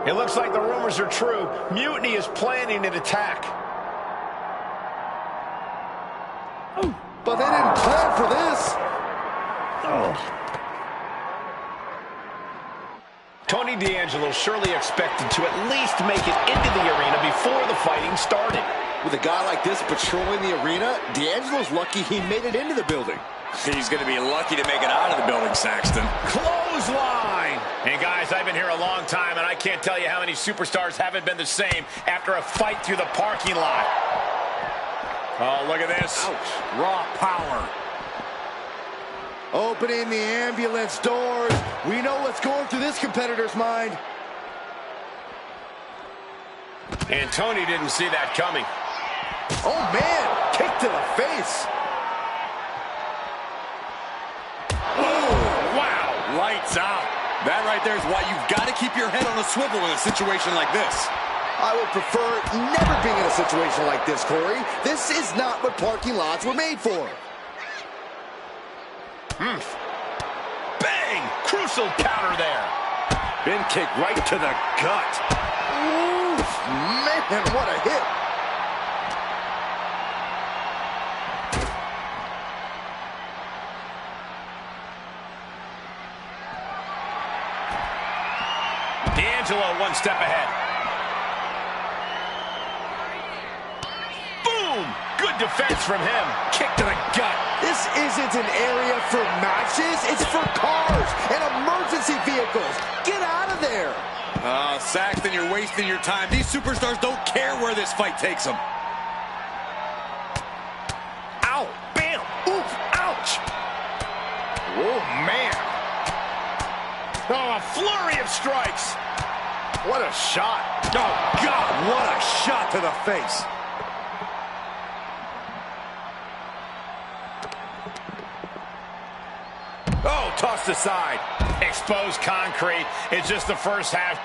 It looks like the rumors are true. Mutiny is planning an attack. Oh, but they didn't plan for this. Tony D'Angelo surely expected to at least make it into the arena before the fighting started. With a guy like this patrolling the arena, D'Angelo's lucky he made it into the building. He's going to be lucky to make it out of the building, Saxton. Clothesline! And guys, I've been here a long time, and I can't tell you how many superstars haven't been the same after a fight through the parking lot. Oh, look at this. Ouch. Raw power. Opening the ambulance doors. We know what's going through this competitor's mind. And Tony didn't see that coming. Oh, man. Kick to the face. Lights out. That right there is why you've got to keep your head on a swivel in a situation like this. I would prefer never being in a situation like this, Corey. This is not what parking lots were made for. Bang! Crucial counter there. Bin kick right to the gut. Oof, man, what a hit. D'Angelo one step ahead. Boom! Good defense from him. Kick to the gut. This isn't an area for matches. It's for cars and emergency vehicles. Get out of there. Saxton, you're wasting your time. These superstars don't care where this fight takes them. Ow! Bam! Oof! Ouch! Oh, man. Oh, a flurry of strikes. What a shot. Oh, God, what a shot to the face. Oh, tossed aside. Exposed concrete. It's just the first half.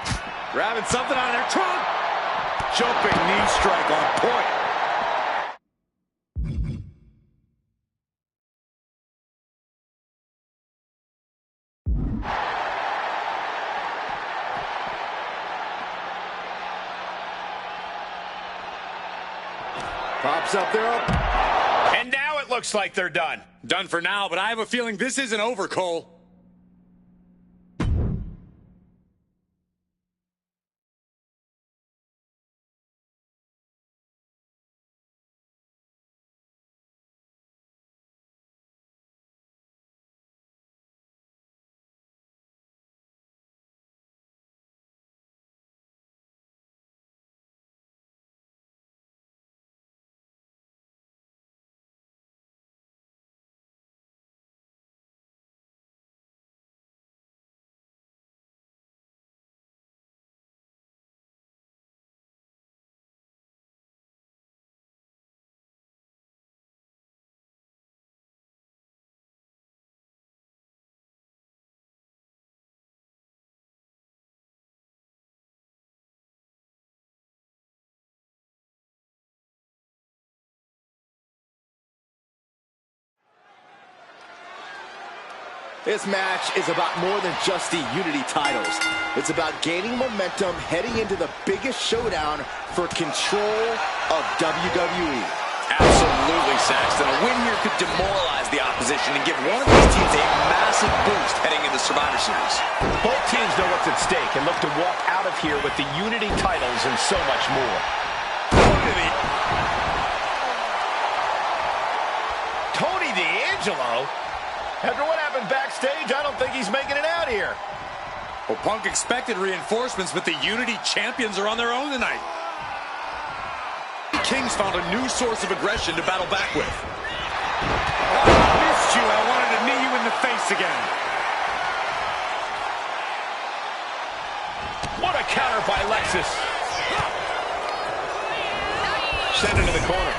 Grabbing something out of their trunk. Jumping knee strike on point. Pops up there. And now it looks like they're done. Done for now, but I have a feeling this isn't over, Cole. This match is about more than just the Unity titles. It's about gaining momentum heading into the biggest showdown for control of WWE. Absolutely, Saxton. A win here could demoralize the opposition and give one of these teams a massive boost heading into Survivor Series. Both teams know what's at stake and look to walk out of here with the Unity titles and so much more. Tony D'Angelo? After what happened backstage, I don't think he's making it out here. Well, Punk expected reinforcements, but the Unity champions are on their own tonight. King's found a new source of aggression to battle back with. Oh, I missed you. I wanted to knee you in the face again. What a counter by Lexus. Sent into the corner.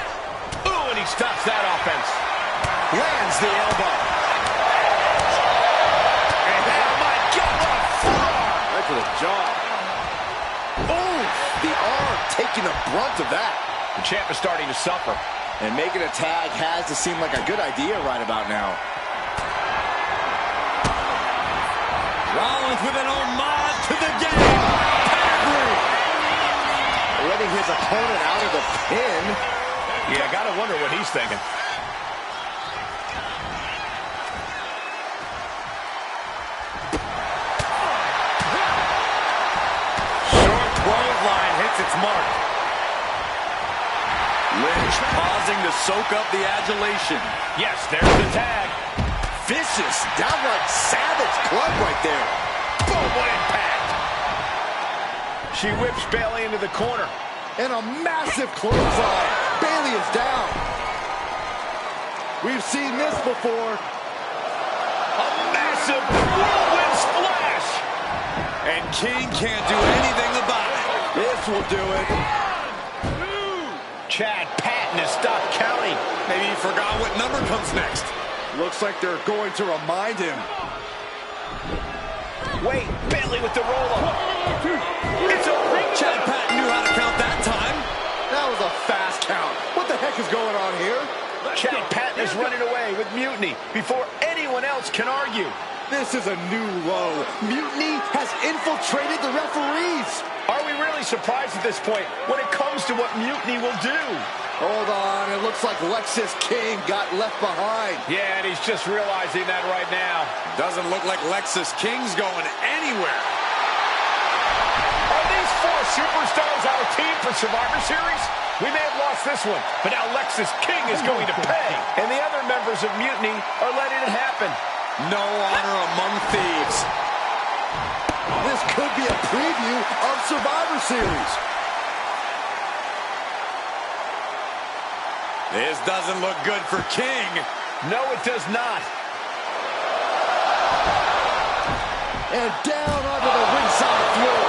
Ooh, and he stops that offense. Lands the elbow. And oh my God, what a forearm! Right to the jaw. Ooh, the arm taking the brunt of that. The champ is starting to suffer. And making a tag has to seem like a good idea right about now. Rollins with an homage to the game. Pedigree. Letting his opponent out of the pin. Yeah, I gotta wonder what he's thinking. Short clothesline hits its mark. Lynch pausing to soak up the adulation. Yes, there's the tag. Vicious, downright savage club right there. Boom, what impact. She whips Bayley into the corner. And a massive clothesline. Bayley is down. We've seen this before. A massive whirlwind splash. And King can't do anything about it. This will do it. Chad Patton has stopped counting. Maybe he forgot what number comes next. Looks like they're going to remind him. Wait, Bayley with the roll-up. It's over. Chad Patton knew how to count that time. That was a fast count. What the heck is going on here? Chad Patton is running away with Mutiny before anyone else can argue. This is a new low. Mutiny has infiltrated the referees. Are we really surprised at this point when it comes to what Mutiny will do? Hold on, it looks like Lexus King got left behind. Yeah, and he's just realizing that right now. Doesn't look like Lexus King's going anywhere. Are these four superstars our team for Survivor Series? We may have lost this one, but now Lexus King is going to pay. And the other members of Mutiny are letting it happen. No honor among thieves. This could be a preview of Survivor Series. This doesn't look good for King. No, it does not. And down onto the ringside floor.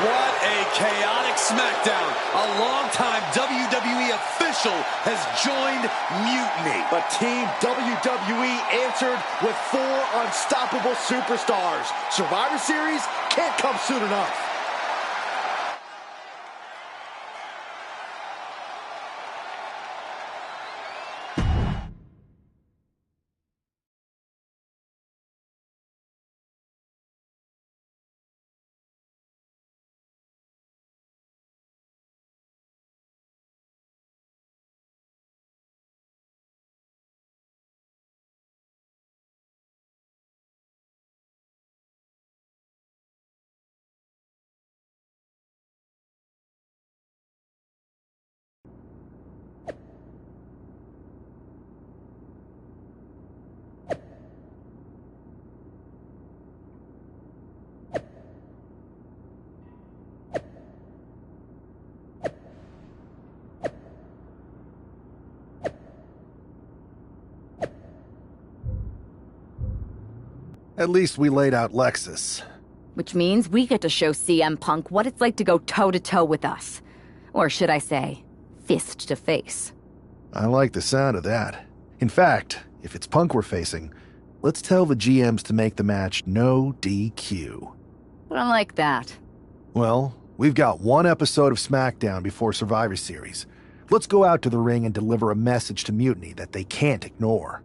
What a chaotic SmackDown. A longtime WWE official has joined Mutiny. But Team WWE answered with 4 unstoppable superstars. Survivor Series can't come soon enough. At least we laid out Lexus. Which means we get to show CM Punk what it's like to go toe-to-toe with us. Or should I say, fist to face. I like the sound of that. In fact, if it's Punk we're facing, let's tell the GMs to make the match no DQ. I like that. Well, we've got one episode of SmackDown before Survivor Series. Let's go out to the ring and deliver a message to Mutiny that they can't ignore.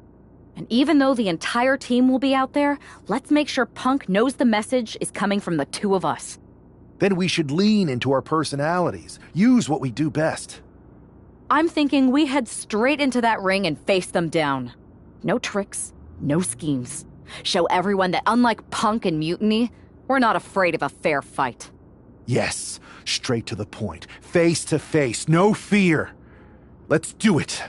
And even though the entire team will be out there, let's make sure Punk knows the message is coming from the two of us. Then we should lean into our personalities, use what we do best. I'm thinking we head straight into that ring and face them down. No tricks, no schemes. Show everyone that unlike Punk and Mutiny, we're not afraid of a fair fight. Yes, straight to the point. Face to face, no fear. Let's do it.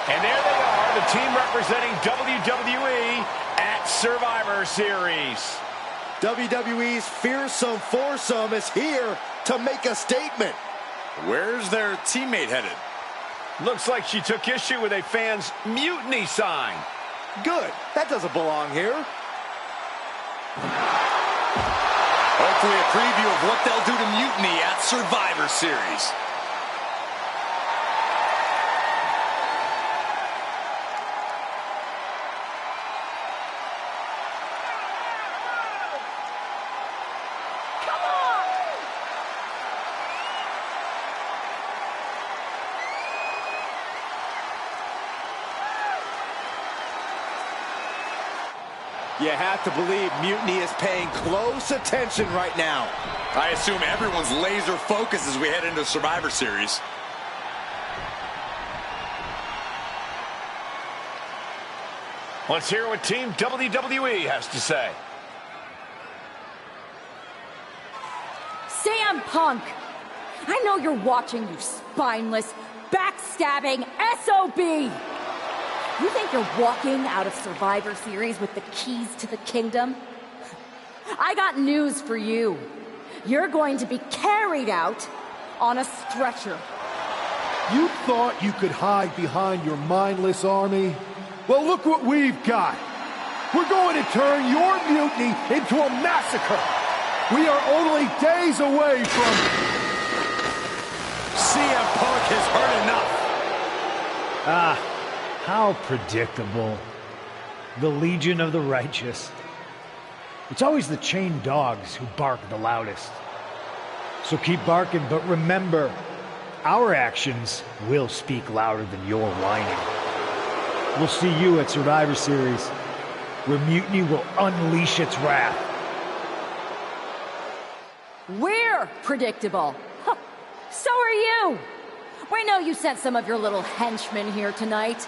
And there they are, the team representing WWE at Survivor Series. WWE's fearsome foursome is here to make a statement. Where's their teammate headed? Looks like she took issue with a fan's mutiny sign. Good. That doesn't belong here. Hopefully a preview of what they'll do to Mutiny at Survivor Series. You have to believe Mutiny is paying close attention right now. I assume everyone's laser focused as we head into Survivor Series. Let's hear what Team WWE has to say. CM Punk! I know you're watching, you spineless, backstabbing SOB! You think you're walking out of Survivor Series with the keys to the kingdom? I got news for you. You're going to be carried out on a stretcher. You thought you could hide behind your mindless army? Well, look what we've got. We're going to turn your mutiny into a massacre. We are only days away from... CM Punk has heard enough. How predictable. The Legion of the Righteous. It's always the chained dogs who bark the loudest. So keep barking, but remember, our actions will speak louder than your whining. We'll see you at Survivor Series, where Mutiny will unleash its wrath. We're predictable. Huh. So are you. We know you sent some of your little henchmen here tonight.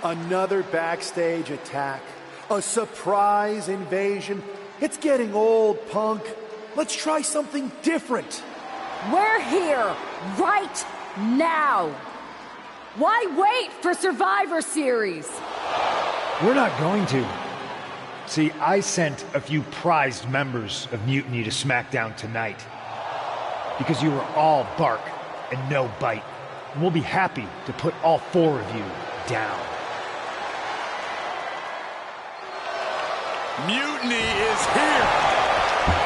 Another backstage attack. A surprise invasion. It's getting old, Punk. Let's try something different. We're here right now. Why wait for Survivor Series? We're not going to. See, I sent a few prized members of Mutiny to SmackDown tonight. Because you were all bark and no bite. And we'll be happy to put all four of you down. Mutiny is here.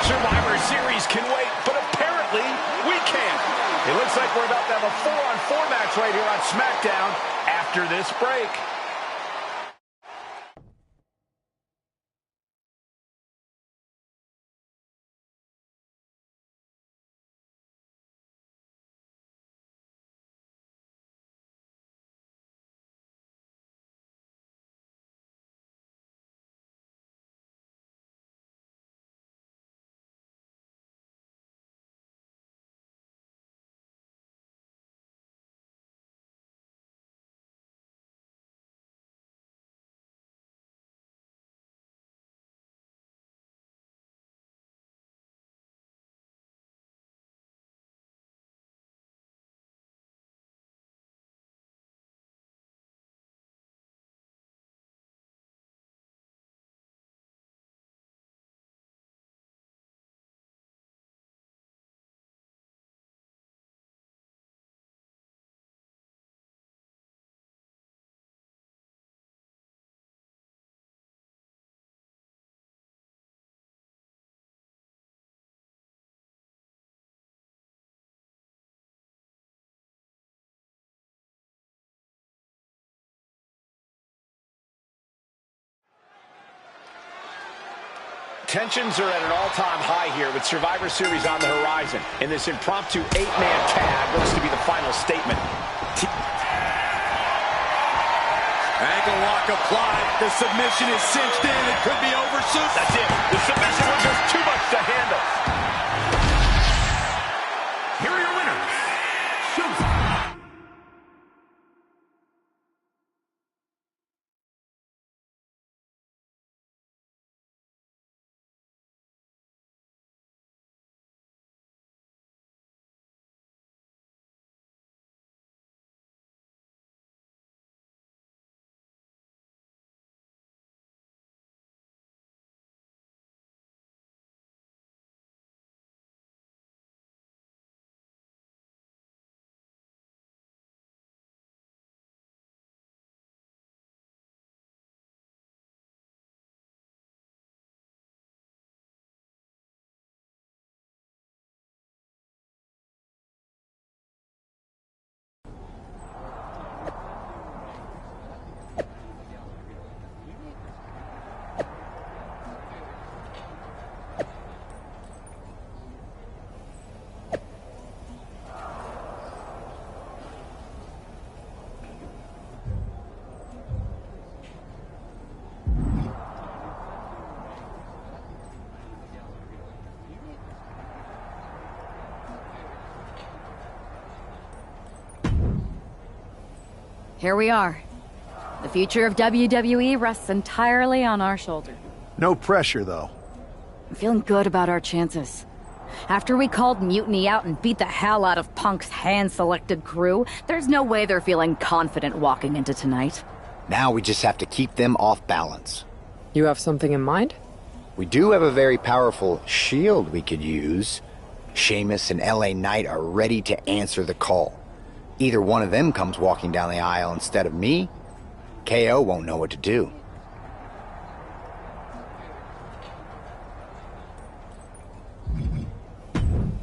Survivor Series can wait, but apparently we can't. It looks like we're about to have a 4-on-4 match right here on SmackDown after this break. Tensions are at an all-time high here with Survivor Series on the horizon. And this impromptu 8-man tag looks to be the final statement. Ankle lock applied. The submission is cinched in. It could be over soon. That's it. The submission was just too much to handle. Here are your winners. Here we are. The future of WWE rests entirely on our shoulders. No pressure, though. I'm feeling good about our chances. After we called Mutiny out and beat the hell out of Punk's hand-selected crew, there's no way they're feeling confident walking into tonight. Now we just have to keep them off balance. You have something in mind? We do have a very powerful shield we could use. Sheamus and LA Knight are ready to answer the call. Either one of them comes walking down the aisle instead of me, KO won't know what to do.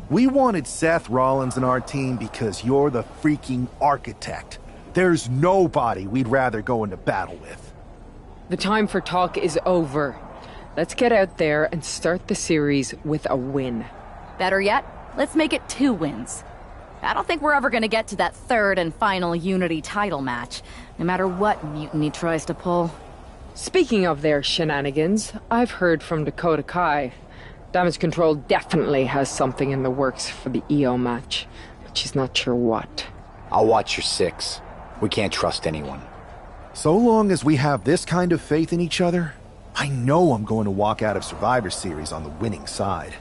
We wanted Seth Rollins in our team because you're the freaking architect. There's nobody we'd rather go into battle with. The time for talk is over. Let's get out there and start the series with a win. Better yet, let's make it 2 wins. I don't think we're ever gonna get to that third and final Unity title match, no matter what Mutiny tries to pull. Speaking of their shenanigans, I've heard from Dakota Kai. Damage Control definitely has something in the works for the EO match, but she's not sure what. I'll watch your 6. We can't trust anyone. So long as we have this kind of faith in each other, I know I'm going to walk out of Survivor Series on the winning side.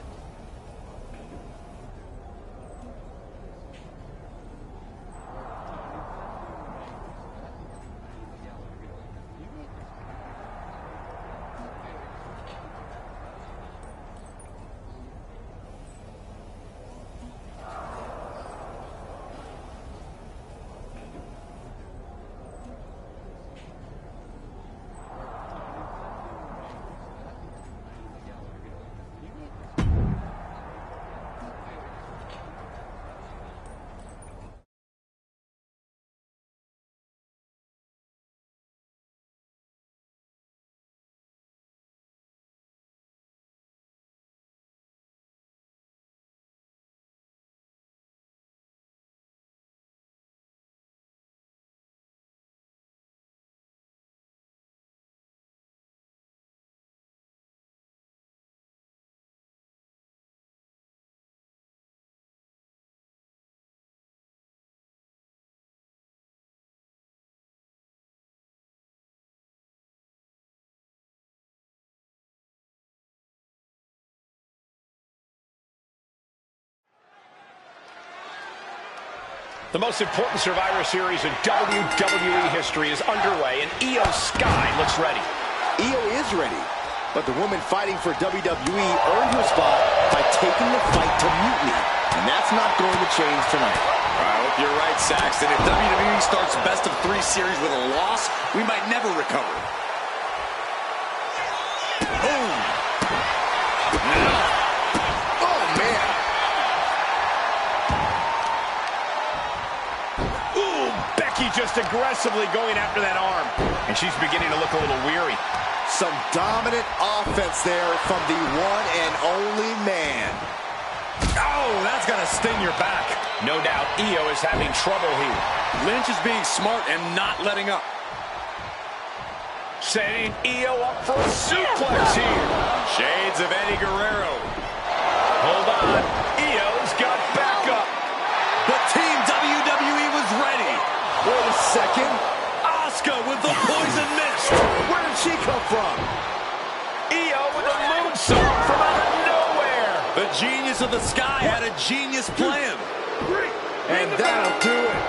The most important Survivor Series in WWE history is underway, and Io Sky looks ready. Io is ready, but the woman fighting for WWE earned her spot by taking the fight to Mutiny, and that's not going to change tonight. I hope you're right, Saxton. If WWE starts best of 3 series with a loss, we might never recover. Boom! Oh, man! Ooh, Becky just aggressively going after that arm. And she's beginning to look a little weary. Some dominant offense there from the one and only man. Oh, that's gonna sting your back. No doubt Io is having trouble here. Lynch is being smart and not letting up. Setting Io up for a suplex here. Shades of Eddie Guerrero. Hold on. Io's got backup. But Team WWE was ready. Wait a second. Asuka with the poison mist. Where did she come from? Io with a moonsault from out of nowhere. The genius of the sky had a genius plan. And that'll do it.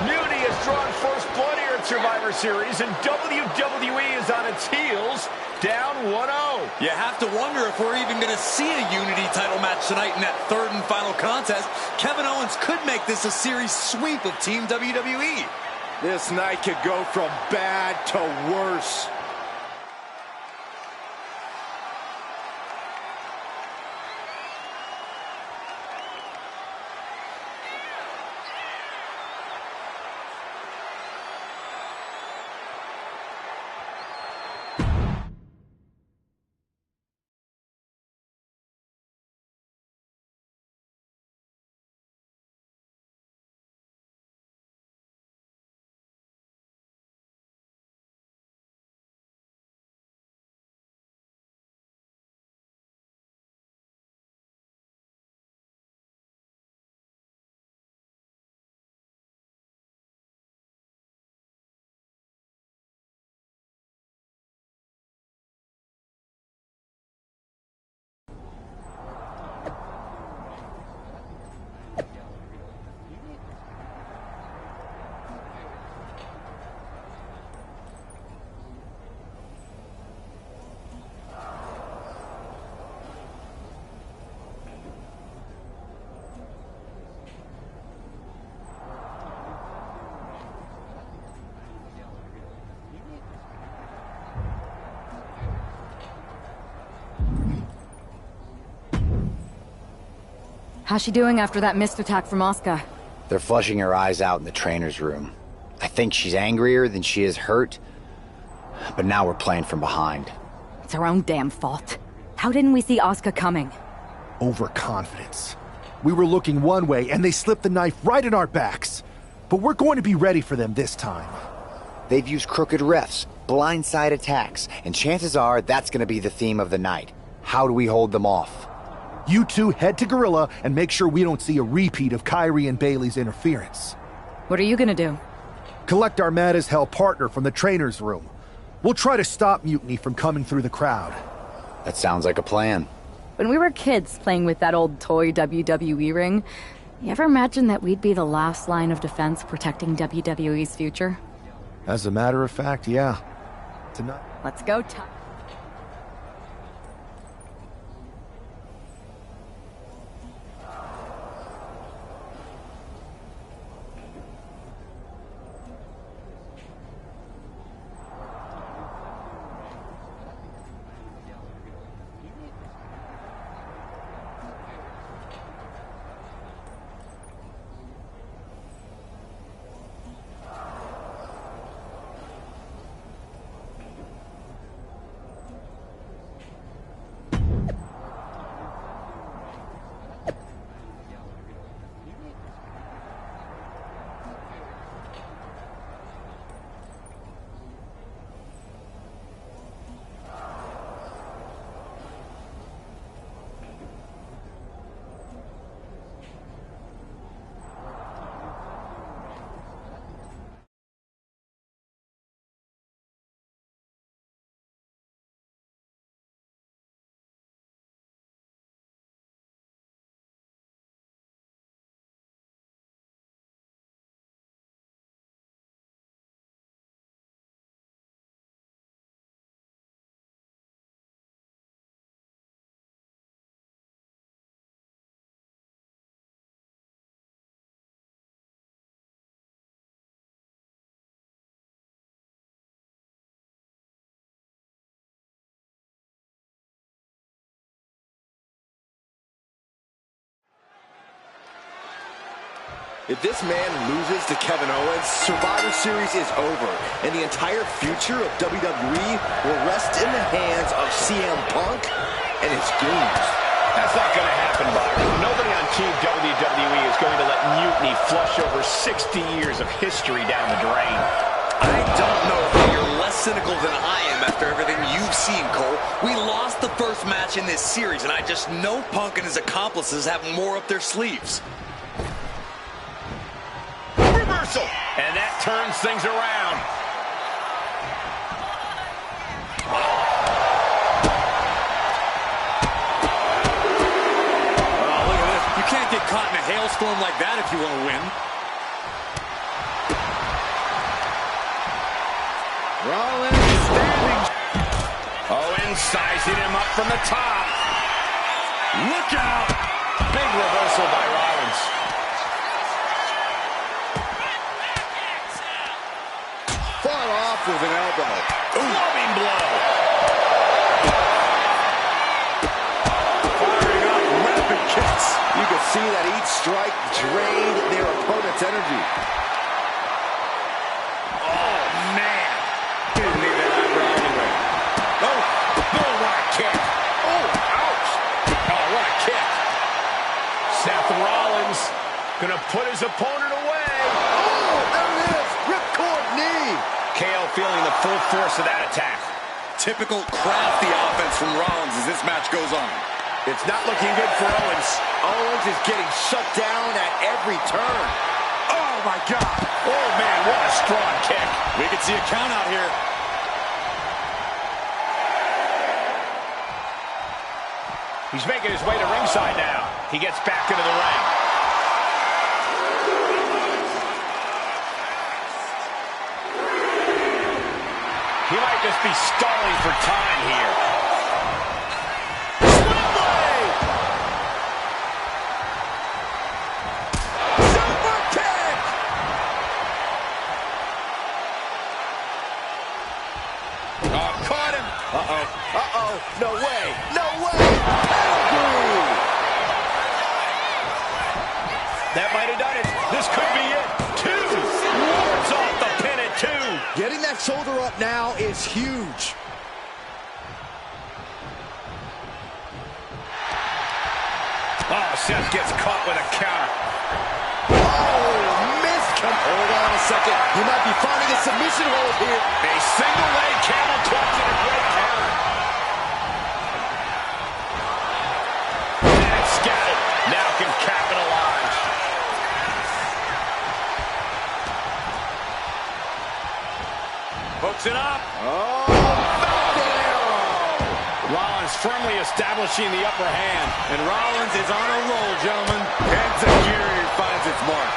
Mutiny has drawn first blood here at Survivor Series, and WWE is on its heels, down 1-0. You have to wonder if we're even going to see a Unity title match tonight in that third and final contest. Kevin Owens could make this a series sweep of Team WWE. This night could go from bad to worse. How's she doing after that missed attack from Asuka? They're flushing her eyes out in the trainer's room. I think she's angrier than she is hurt, but now we're playing from behind. It's her own damn fault. How didn't we see Asuka coming? Overconfidence. We were looking one way, and they slipped the knife right in our backs. But we're going to be ready for them this time. They've used crooked refs, blindside attacks, and chances are that's going to be the theme of the night. How do we hold them off? You two head to Gorilla and make sure we don't see a repeat of Kyrie and Bailey's interference. What are you gonna do? Collect our mad-as-hell partner from the trainer's room. We'll try to stop Mutiny from coming through the crowd. That sounds like a plan. When we were kids playing with that old toy WWE ring, you ever imagine that we'd be the last line of defense protecting WWE's future? As a matter of fact, yeah. Tonight. Let's go, Ty. If this man loses to Kevin Owens, Survivor Series is over, and the entire future of WWE will rest in the hands of CM Punk and his goons. That's not going to happen, Byron. Nobody on Team WWE is going to let mutiny flush over 60 years of history down the drain. I don't know if you're less cynical than I am after everything you've seen, Cole. We lost the first match in this series, and I just know Punk and his accomplices have more up their sleeves. Reversal! And that turns things around. Oh, look at this. You can't get caught in a hailstorm like that if you want to win. Rollins standing. Owens sizing him up from the top. Look out! Big reversal by Rollins. Fought off with an elbow. Loving blow. Firing up rapid kicks. You can see that each strike drained their opponent's energy. Oh, man. Didn't need that eyebrow anyway. Oh, no, what a kick. Oh, ouch. Oh, what a kick. Seth Rollins gonna put his opponent away. Oh, there it is. Ripcord knee. KO feeling the full force of that attack. Typical crafty offense from Rollins as this match goes on. It's not looking good for Owens. Owens is getting shut down at every turn. Oh, my God. Oh, man, what a strong kick. We could see a count out here. He's making his way to ringside now. He gets back into the ring. He might just be stalling for time here. Super kick! Oh, caught him. Uh-oh. Uh-oh. No way. No way. Pedigree. That might have done it. This could be it. Two. Wards off the pin at two. Getting that shoulder up now is huge. Oh, Seth gets caught with a counter. Oh, missed. Hold on a second. He might be finding a submission hold here. A single leg camel clutch and a great counter. And scattered. Now can capitalize. Hooks it up. Oh, Falcon Arrow. Rollins firmly establishing the upper hand. And Rollins is on a roll, gentlemen. Enziguri finds its mark.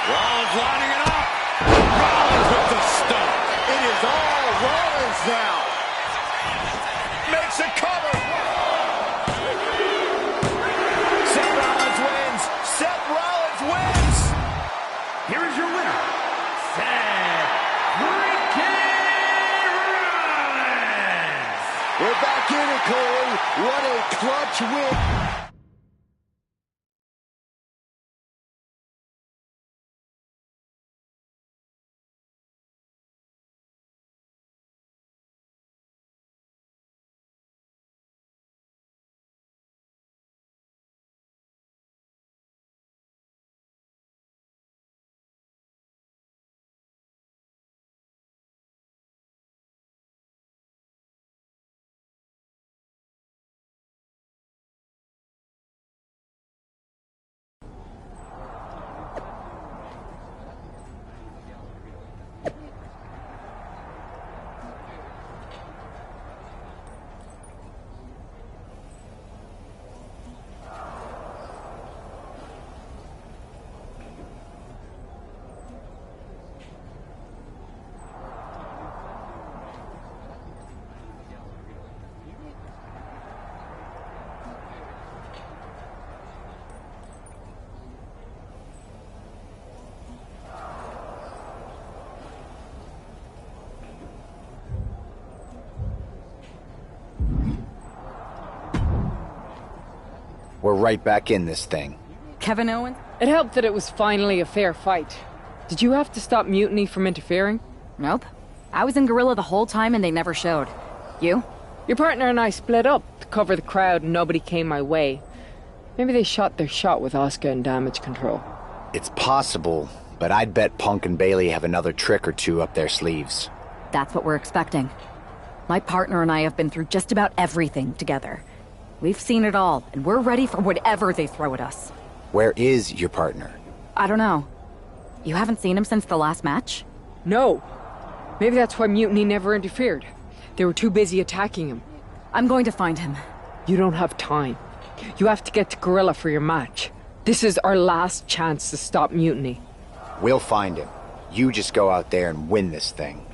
Rollins lining it up. Rollins with the stomp. It is all Rollins now. Makes a cover. Seth Rollins wins. Seth Rollins wins. Here is your winner, Seth freaking Rollins. We're back in it, Corey. What a clutch win. We're right back in this thing. Kevin Owens? It helped that it was finally a fair fight. Did you have to stop Mutiny from interfering? Nope. I was in Gorilla the whole time and they never showed. You? Your partner and I split up to cover the crowd and nobody came my way. Maybe they shot their shot with Asuka and damage control. It's possible, but I'd bet Punk and Bailey have another trick or two up their sleeves. That's what we're expecting. My partner and I have been through just about everything together. We've seen it all, and we're ready for whatever they throw at us. Where is your partner? I don't know. You haven't seen him since the last match? No. Maybe that's why Mutiny never interfered. They were too busy attacking him. I'm going to find him. You don't have time. You have to get to Gorilla for your match. This is our last chance to stop Mutiny. We'll find him. You just go out there and win this thing.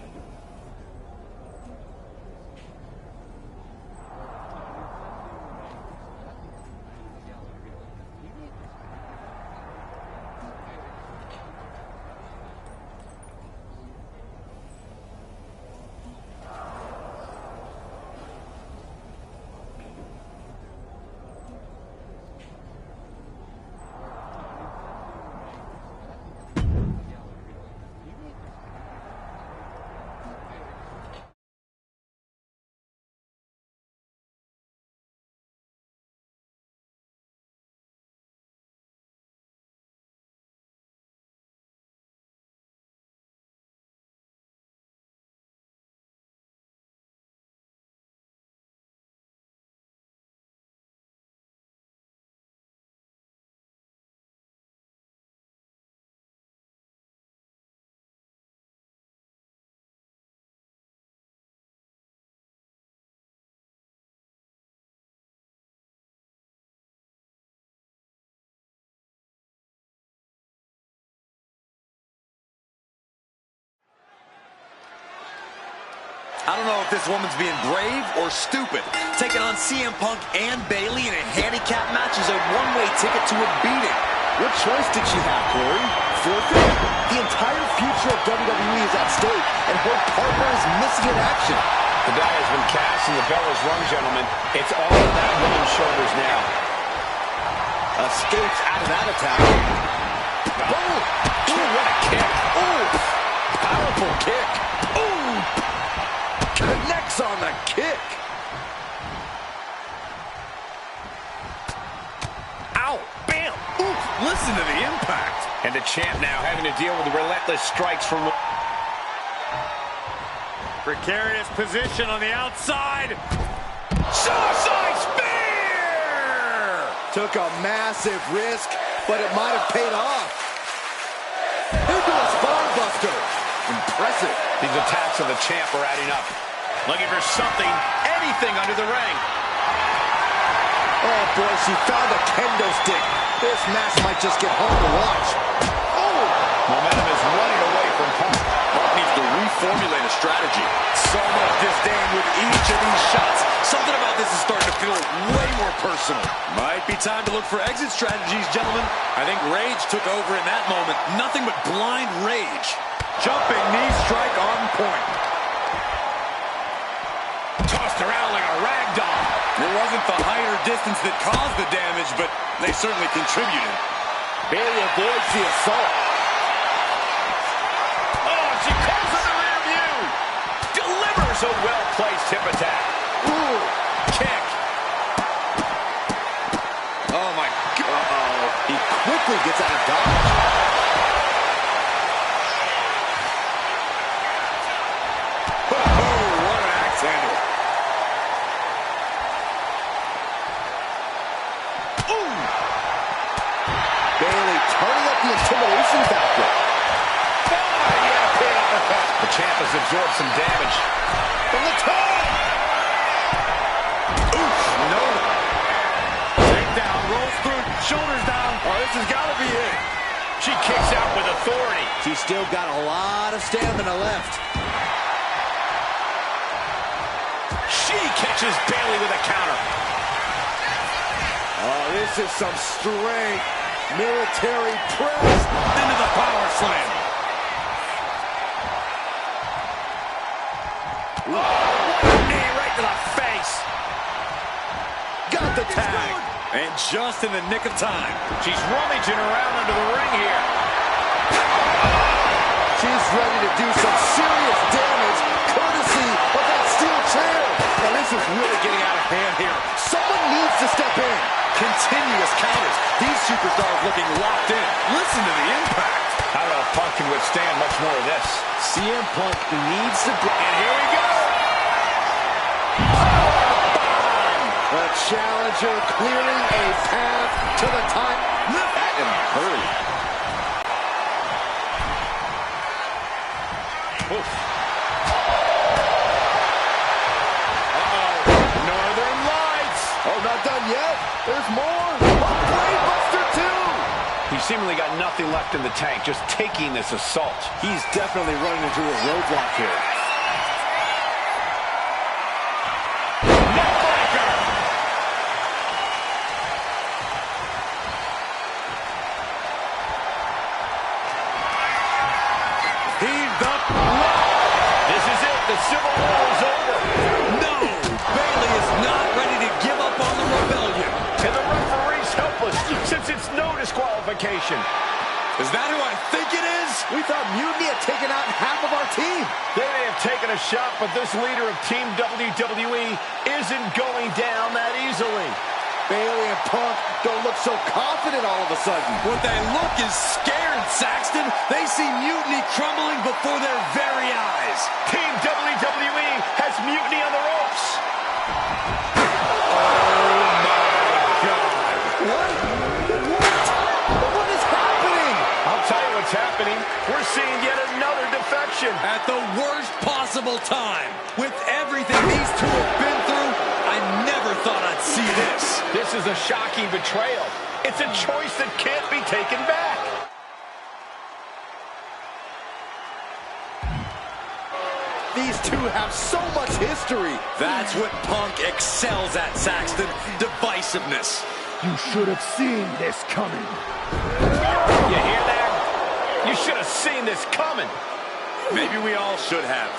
I don't know if this woman's being brave or stupid. Taking on CM Punk and Bailey in a handicap match is a one-way ticket to a beating. What choice did she have, Corey? Forfeit? The entire future of WWE is at stake, and her partner is missing in action. The die has been cast and the bell is rung, gentlemen. It's all on that woman's shoulders now. Escapes out of that attack. Boom! Ooh, what a kick. Ooh! Powerful kick. Ooh! Connects on the kick. Ow! Bam! Ooh! Listen to the impact. And the champ now having to deal with the relentless strikes from... Precarious position on the outside. Suicide spear! Took a massive risk, but it might have paid off. Into a spine buster. Impressive. These attacks on the champ are adding up. Looking for something, anything under the ring. Oh boy, she found a kendo stick. This match might just get hard to watch. Oh! Momentum is running away from Punk. Punk needs to reformulate a strategy. So much disdain with each of these shots. Something about this is starting to feel way more personal. Might be time to look for exit strategies, gentlemen. I think rage took over in that moment. Nothing but blind rage. Jumping knee strike on point. Tossed around like a rag doll. It wasn't the height or distance that caused the damage, but they certainly contributed. Bailey avoids the assault. Oh, she comes in the rear view. Delivers a well-placed hip attack. Ooh, kick. Oh, my God. Uh-oh. He quickly gets out of dodge. Intimidation factor. The champ has absorbed some damage. From the top. Oof, no. Takedown, rolls through, shoulders down. Oh, this has got to be it. She kicks out with authority. She's still got a lot of stamina left. She catches Bailey with a counter. Oh, this is some strength. Military press into the power slam. Ooh. Knee right to the face. Got the tag. And just in the nick of time. She's rummaging around under the ring here. She's ready to do some serious damage, courtesy of that steel chair. And this is really getting out of hand here. Someone needs to step in. Continuous counters. These superstars looking locked in. Listen to the impact. I don't know if Punk can withstand much more of this. CM Punk needs to... And here we go. The challenger clearing a path to the top. That in a hurry. Oof. Northern Lights. Oh, not done yet. There's more. A Blade Buster 2. He's seemingly got nothing left in the tank, just taking this assault. He's definitely running into a roadblock here. This is it. The Civil War is over. No! Bayley is not ready to give up on the rebellion. And the referee's helpless since it's no disqualification. Is that who I think it is? We thought Mutiny had taken out half of our team. They may have taken a shot, but this leader of Team WWE isn't going down that easily. Bayley and Punk don't look so confident all of a sudden. What they look is scared, Saxton. They see Mutiny crumbling before their very eyes. Team WWE has Mutiny on the ropes. Oh, my God. What is happening? I'll tell you what's happening. We're seeing yet another defection. At the worst possible time. With everything these two have been through, I never thought I'd see this. This is a shocking betrayal. It's a choice that can't be taken back. These two have so much history. That's what Punk excels at, Saxton. Divisiveness. You should have seen this coming. You hear that? You should have seen this coming. Maybe we all should have.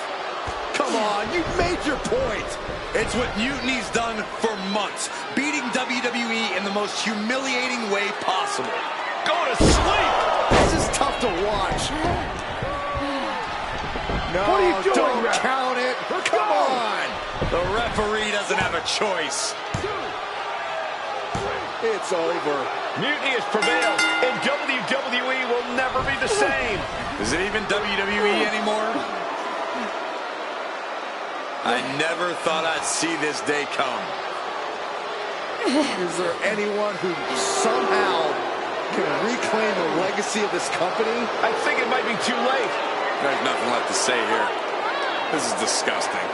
Come on, you've made your point. It's what Mutiny's done for months, beating WWE in the most humiliating way possible. Go to sleep! This is tough to watch. No, What are you doing, don't ref? count it. Come on. The referee doesn't have a choice. It's over. Mutiny has prevailed, and WWE will never be the same. Is it even WWE anymore? I never thought I'd see this day come. Is there anyone who somehow can reclaim the legacy of this company? I think it might be too late. There's nothing left to say here. This is disgusting.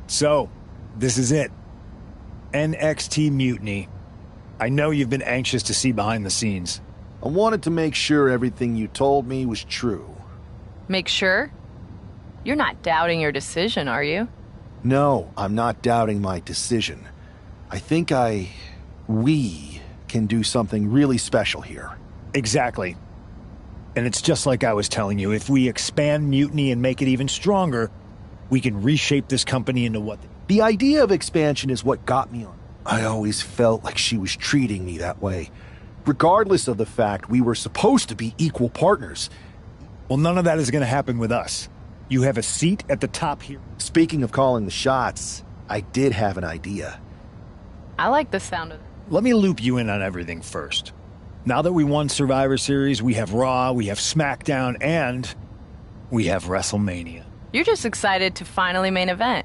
So, this is it. NXT Mutiny. I know you've been anxious to see behind the scenes. I wanted to make sure everything you told me was true. Make sure? You're not doubting your decision, are you? No, I'm not doubting my decision. I think we can do something really special here. Exactly. And it's just like I was telling you, if we expand Mutiny and make it even stronger, we can reshape this company into what... The idea of expansion is what got me on. I always felt like she was treating me that way, regardless of the fact we were supposed to be equal partners. Well, none of that is going to happen with us. You have a seat at the top here. Speaking of calling the shots, I did have an idea. I like the sound of it. Let me loop you in on everything first. Now that we won Survivor Series, we have Raw, we have SmackDown, and we have WrestleMania. You're just excited to finally main event.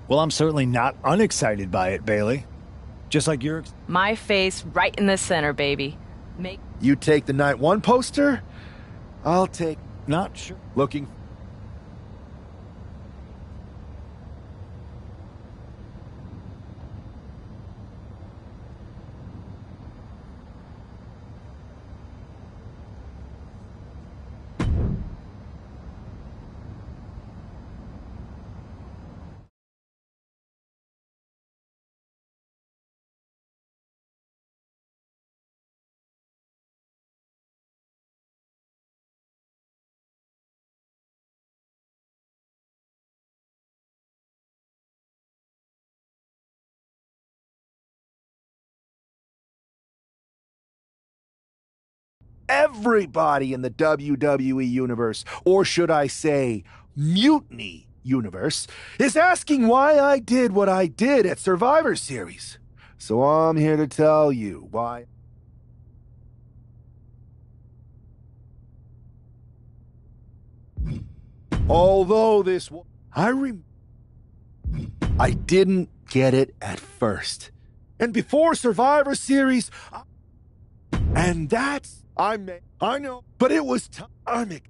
Well, I'm certainly not unexcited by it, Bailey. Just like you're... My face right in the center, baby. You take the Night 1 poster? I'll take... Not sure. Looking... Everybody in the WWE Universe, or should I say, Mutiny Universe, is asking why I did what I did at Survivor Series. So I'm here to tell you why. Although this... I didn't get it at first. And before Survivor Series... And that's... I know, but it was timing.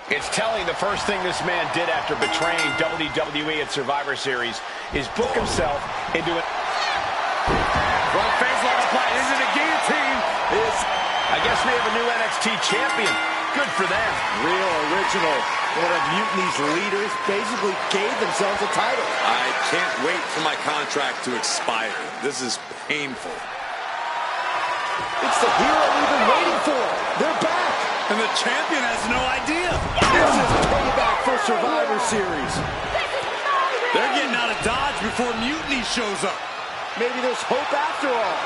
It's telling the first thing this man did after betraying WWE at Survivor Series is book himself into it. Front face lock applied. This is a guillotine. I guess we have a new NXT champion. Good for them. Real original. One of Mutiny's leaders basically gave themselves a title. I can't wait for my contract to expire. This is painful. It's the hero we've been waiting for. They're back. And the champion has no idea. This is payback for Survivor Series. They're getting out of Dodge before Mutiny shows up. Maybe there's hope after all.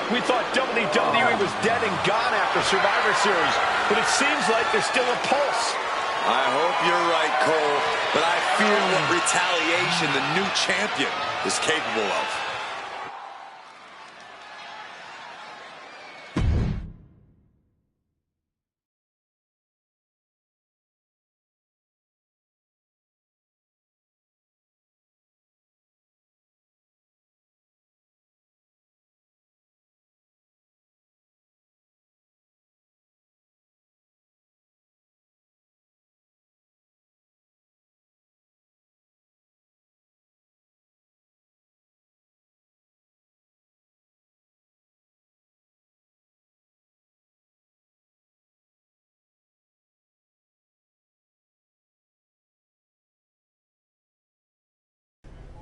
We thought WWE was dead and gone after Survivor Series, but it seems like there's still a pulse. I hope you're right, Cole, but I fear what retaliation the new champion is capable of.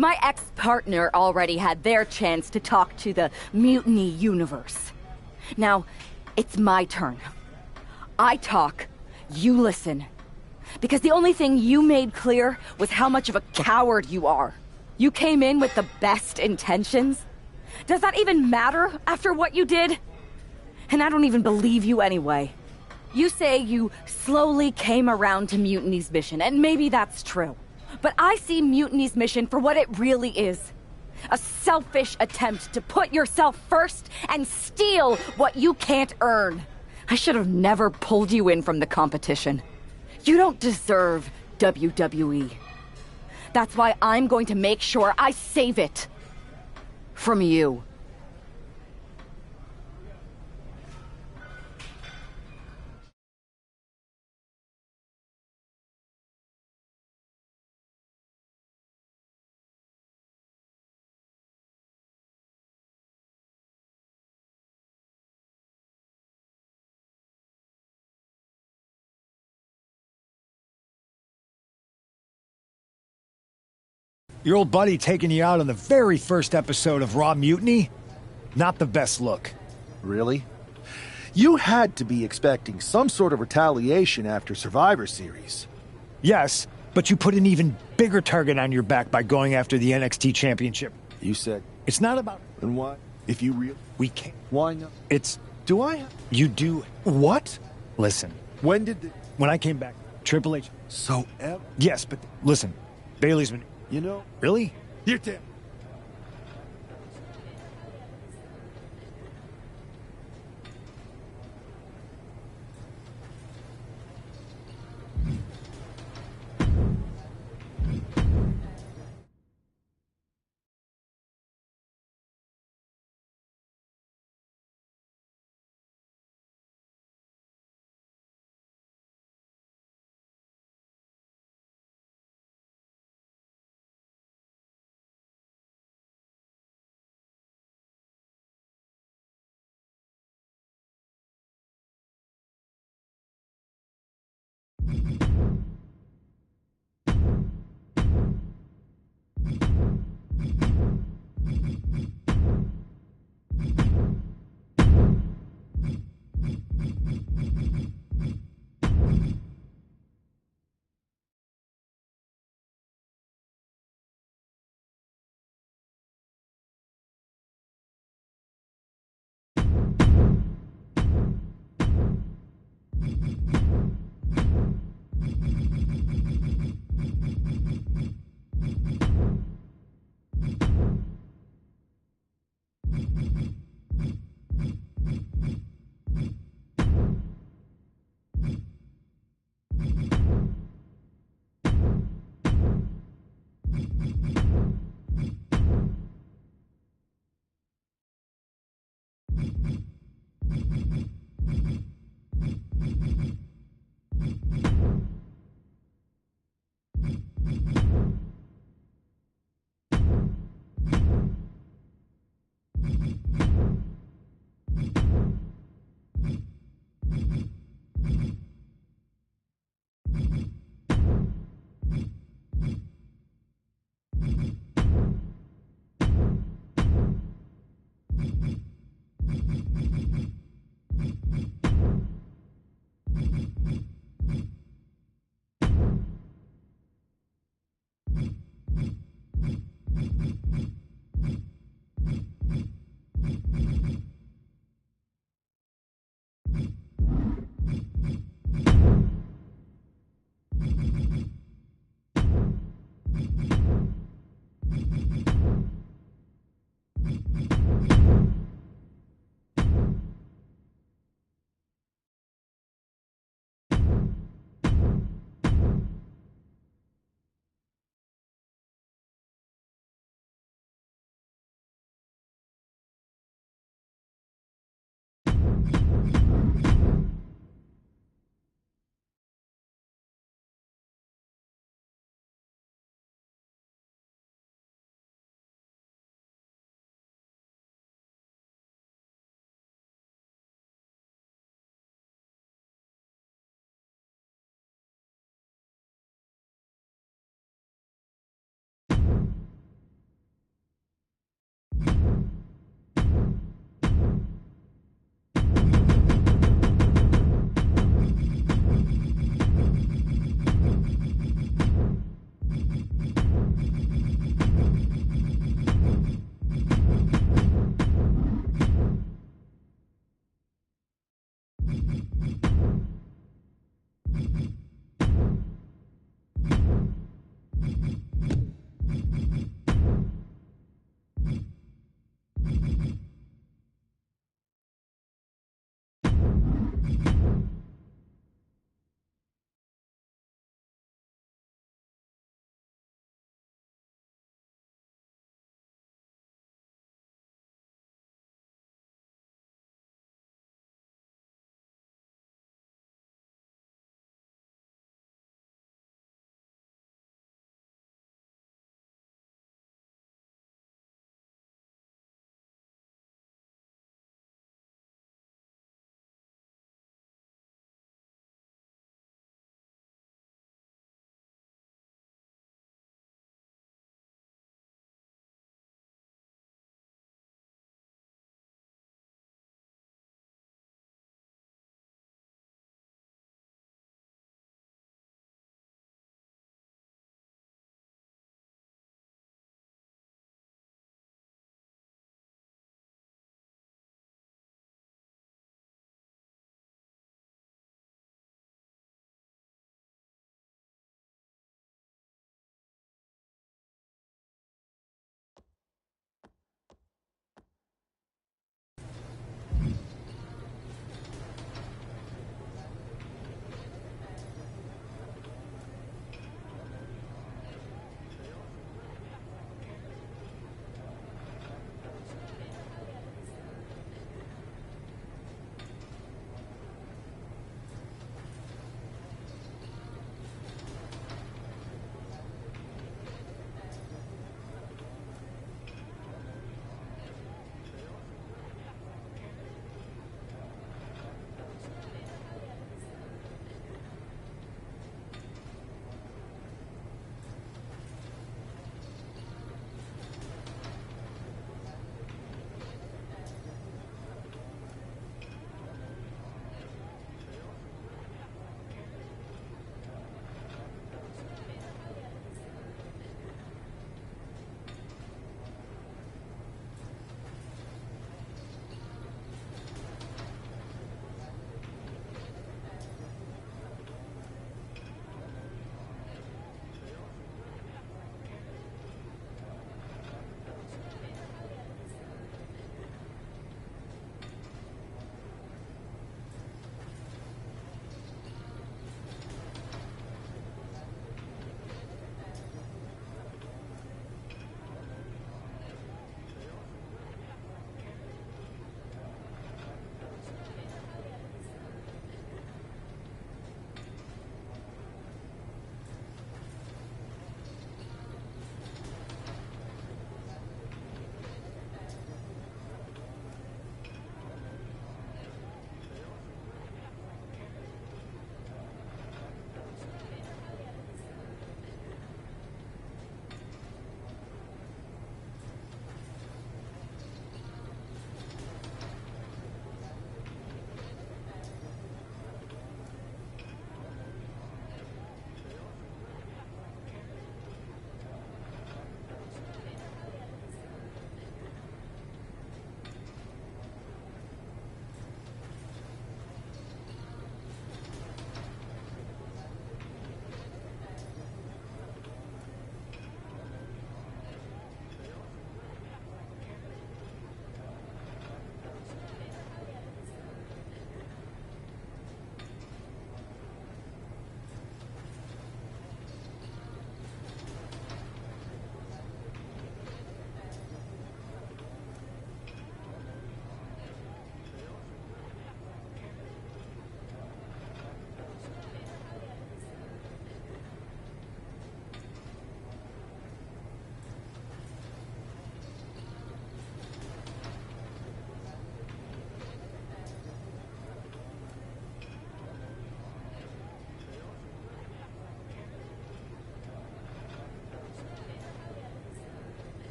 My ex-partner already had their chance to talk to the Mutiny Universe. Now, it's my turn. I talk, you listen. Because the only thing you made clear was how much of a coward you are. You came in with the best intentions. Does that even matter after what you did? And I don't even believe you anyway. You say you slowly came around to Mutiny's mission, and maybe that's true. But I see Mutiny's mission for what it really is. A selfish attempt to put yourself first and steal what you can't earn. I should have never pulled you in from the competition. You don't deserve WWE. That's why I'm going to make sure I save it. From you. Your old buddy taking you out on the very first episode of Raw Mutiny? Not the best look. Really? You had to be expecting some sort of retaliation after Survivor Series. Yes, but you put an even bigger target on your back by going after the NXT Championship. You said... It's not about... And why? If you really... We can't... Why not? It's... Do I... You do... What? Listen. When did the... When I came back, Triple H... So... Yes, but listen. Bailey's been... You know... Really? You're damn...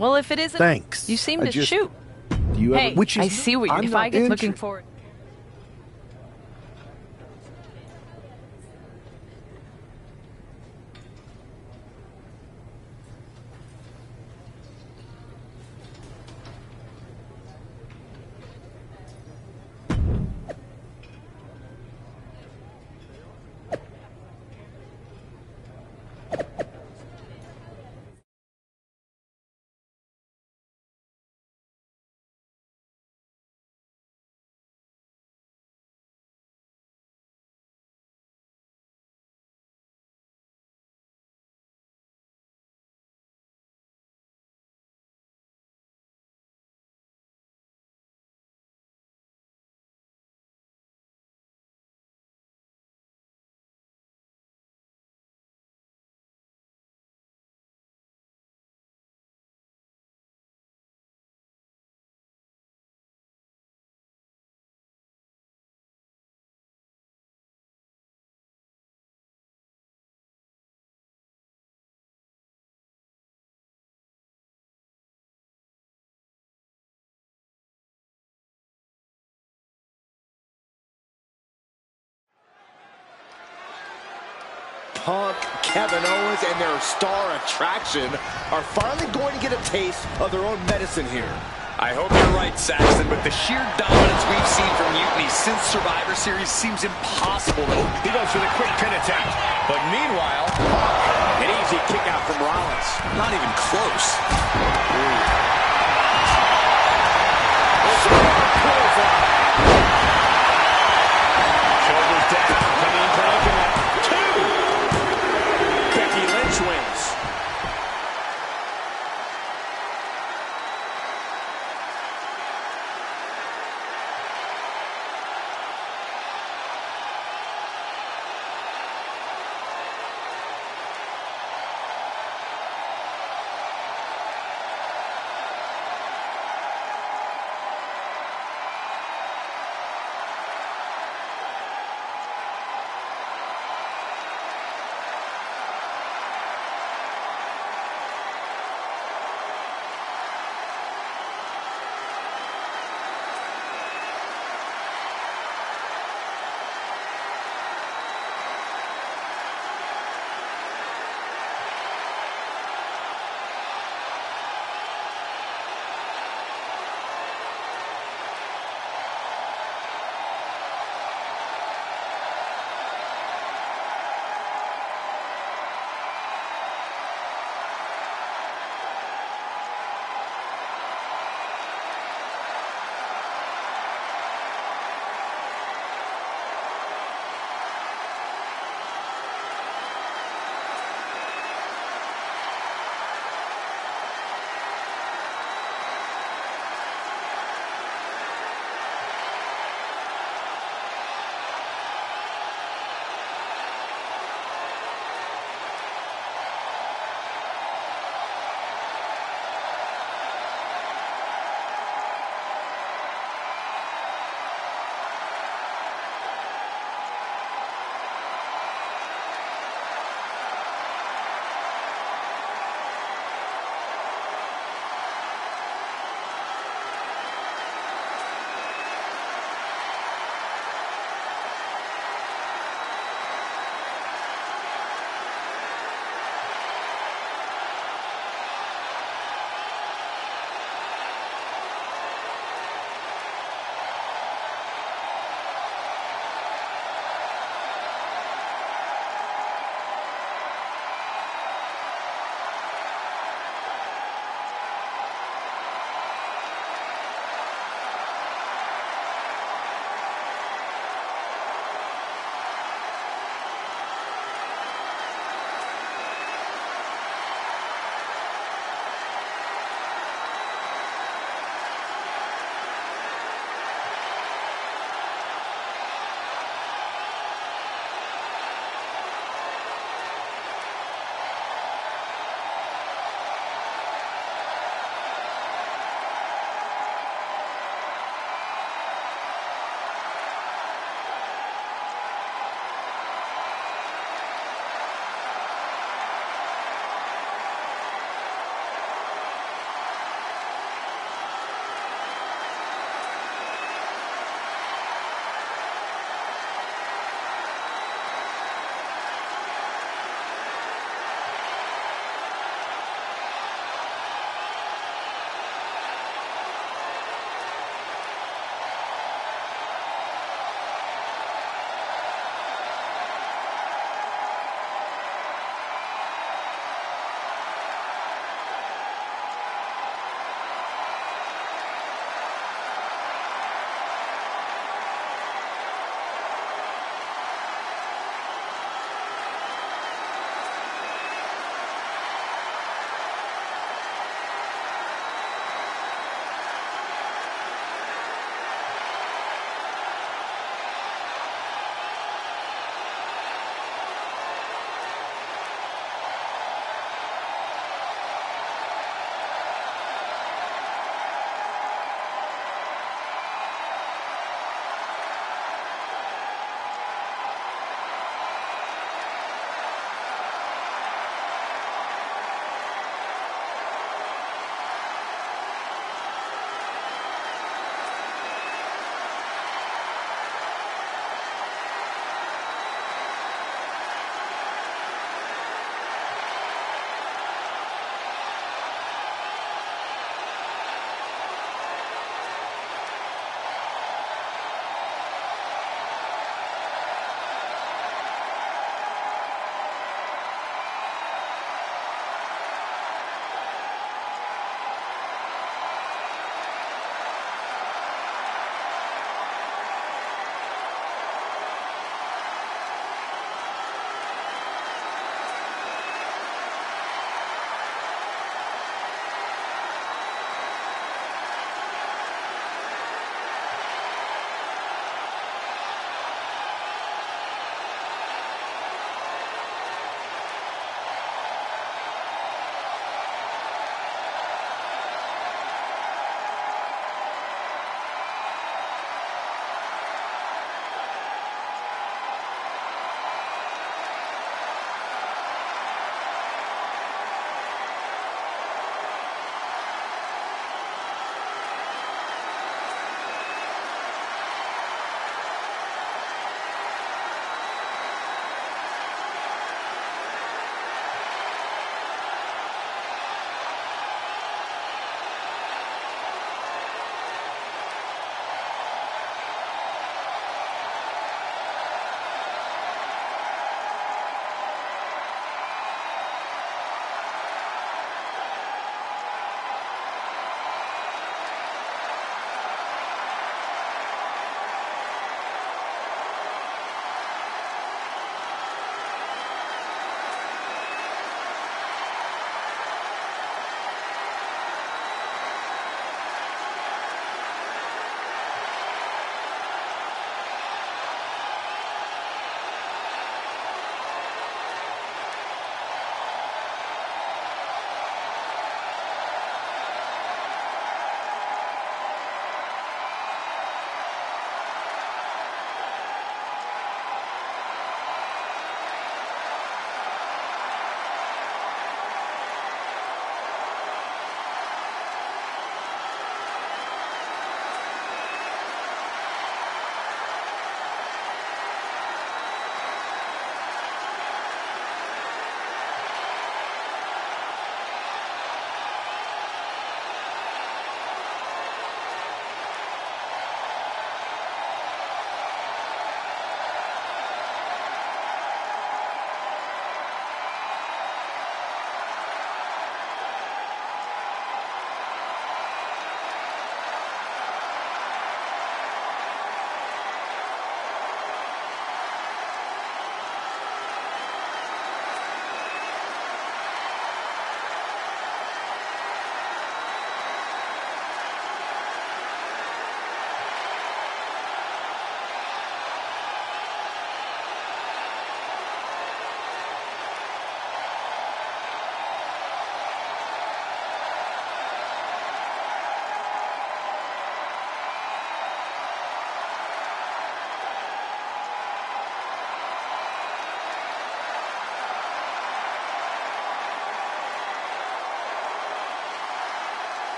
Well, if it isn't, Thanks. you seem I to just- shoot. Do you Hey, ever? Which is I see what I'm if not I get looking injured. forward. Punk, Kevin Owens, and their star attraction are finally going to get a taste of their own medicine here. I hope you're right, Saxton, but the sheer dominance we've seen from Mutiny since Survivor Series seems impossible to overcome. He goes for the quick pin attempt. But meanwhile, An easy kick out from Rollins. Not even close. shoulders down. Penny in predicament. 2. Becky Lynch wins.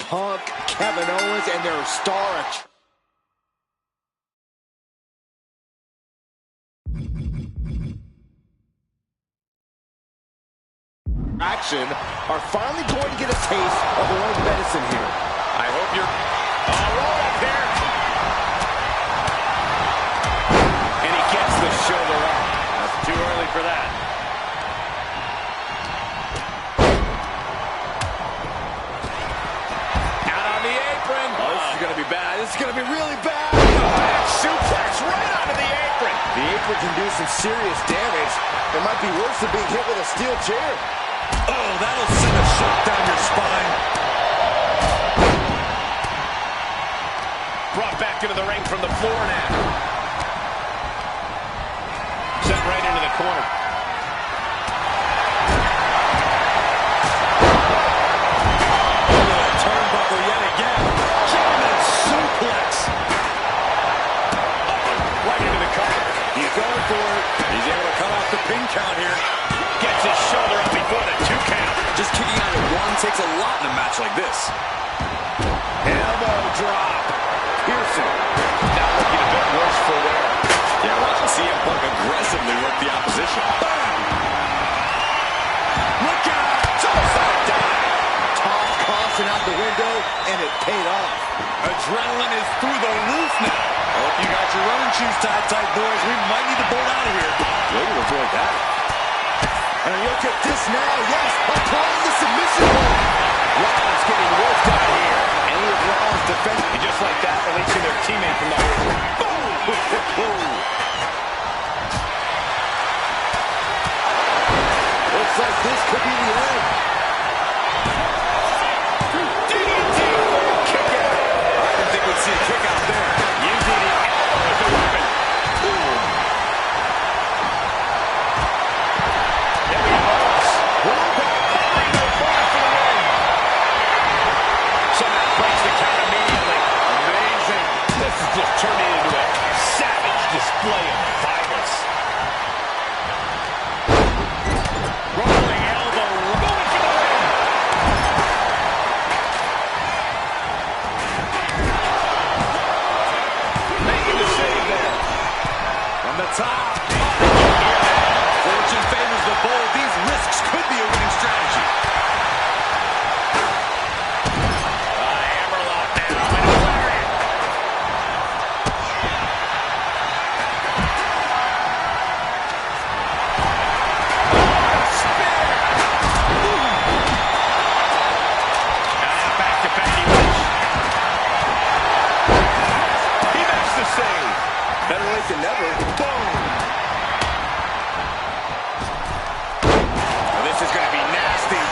Punk, Kevin Owens, and their star. Action are finally going to get a taste of their own medicine here. I hope you're... roll up here. And he gets the shoulder up. That's too early for that. Out on the apron. Oh, this is going to be bad. This is going to be really bad. Suplex right onto the apron. The apron can do some serious damage. It might be worse than being hit with a steel chair. Oh, that'll send a shot down your spine. Brought back into the ring from the floor now. Set right into the corner. Turnbuckle yet again. German suplex. Right into the cover. He's going for it. He's able to cut off the pin count here. Gets his shoulder up before the 2 count. Just kicking out at 1 takes a lot in a match like this. Elbow drop. Piercing. Now looking a bit worse for wear. Yeah, watch and see CM Punk aggressively work the opposition. Bam! Look out! Suicide dive. Toss caution out the window, and it paid off. Adrenaline is through the roof now. Hope you got your running shoes tied tight, boys. We might need to bolt out of here. Way to avoid that. And look at this now. Yes, applying the submission hold. Rollins getting worked out here. And with Rollins defending, and just like that, releasing their teammate from the hold. Looks like this could be the end. DDT for a kick out. I didn't think we'd see a kick out there. Using the elbow as a weapon. There he goes. Pouring the blood for the win. Somehow breaks the count immediately. Amazing. This is just turning into a savage display of violence. Rolling elbow. Going for the win. Making the save there. From the top. Fortune favors the bold. These risks could be a winning strategy. Hammerlock now. And a lariat. Back to Becky Lynch. He makes the save. Better late than never. Boom. Well, this is going to be nasty.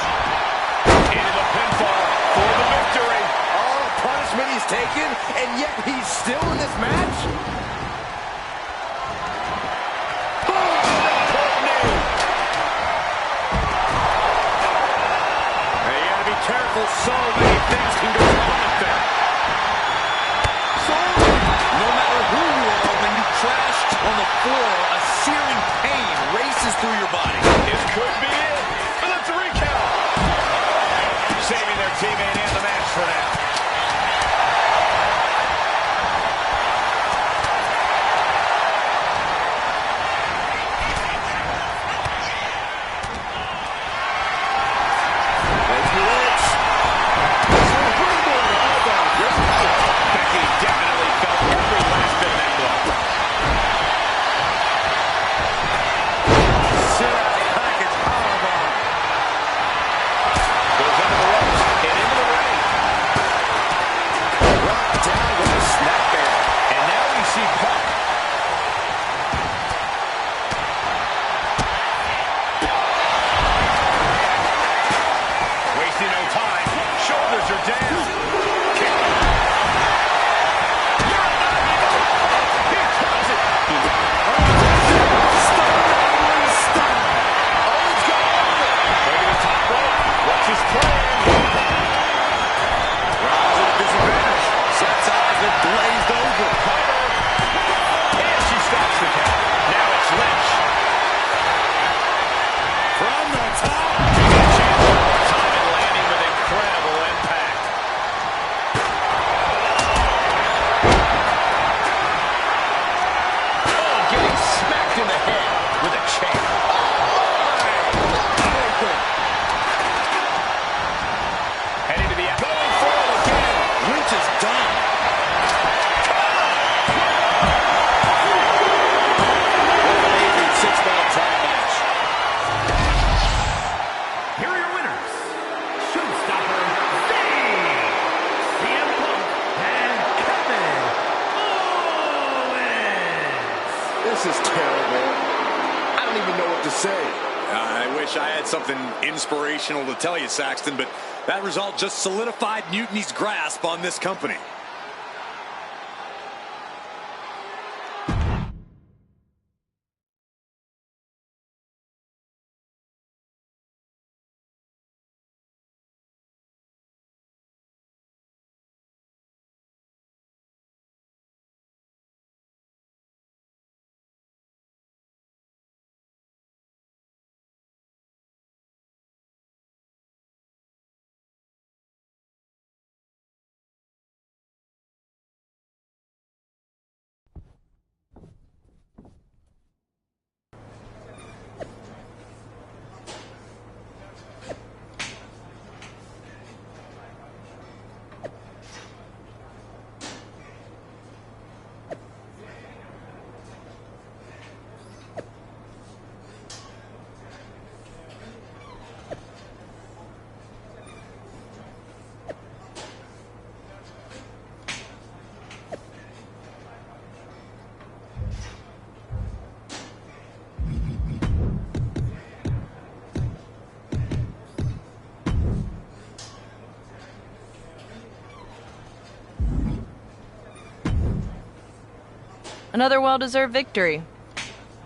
Into the pinfall for the victory. All the punishment he's taken, and yet he's still in this match? Boom! Courtney! Hey, you got to be careful. So many things can go wrong with that. No matter who you are, when you crash on the floor, a searing pain races through your body. This could be it for the 3 count. Saving their teammate and the match for now. Becky Lynch. Becky definitely felt every last bit of that blow. Package powerbomb. Goes under the ropes and into the ring. Rock down with a snapback. And now we see Punk. Wasting no time. Shoulders are down. Kick. He cuts it. Maybe the top rope. What's his plan? Rollins at a disadvantage. Sets eyes and blazed over. Cover. And she stops the count. Now it's Lynch. From the top. Time and landing with incredible impact. This is terrible. I don't even know what to say. I wish I had something inspirational to tell you, Saxton, but that result just solidified Mutiny's grasp on this company. Another well-deserved victory.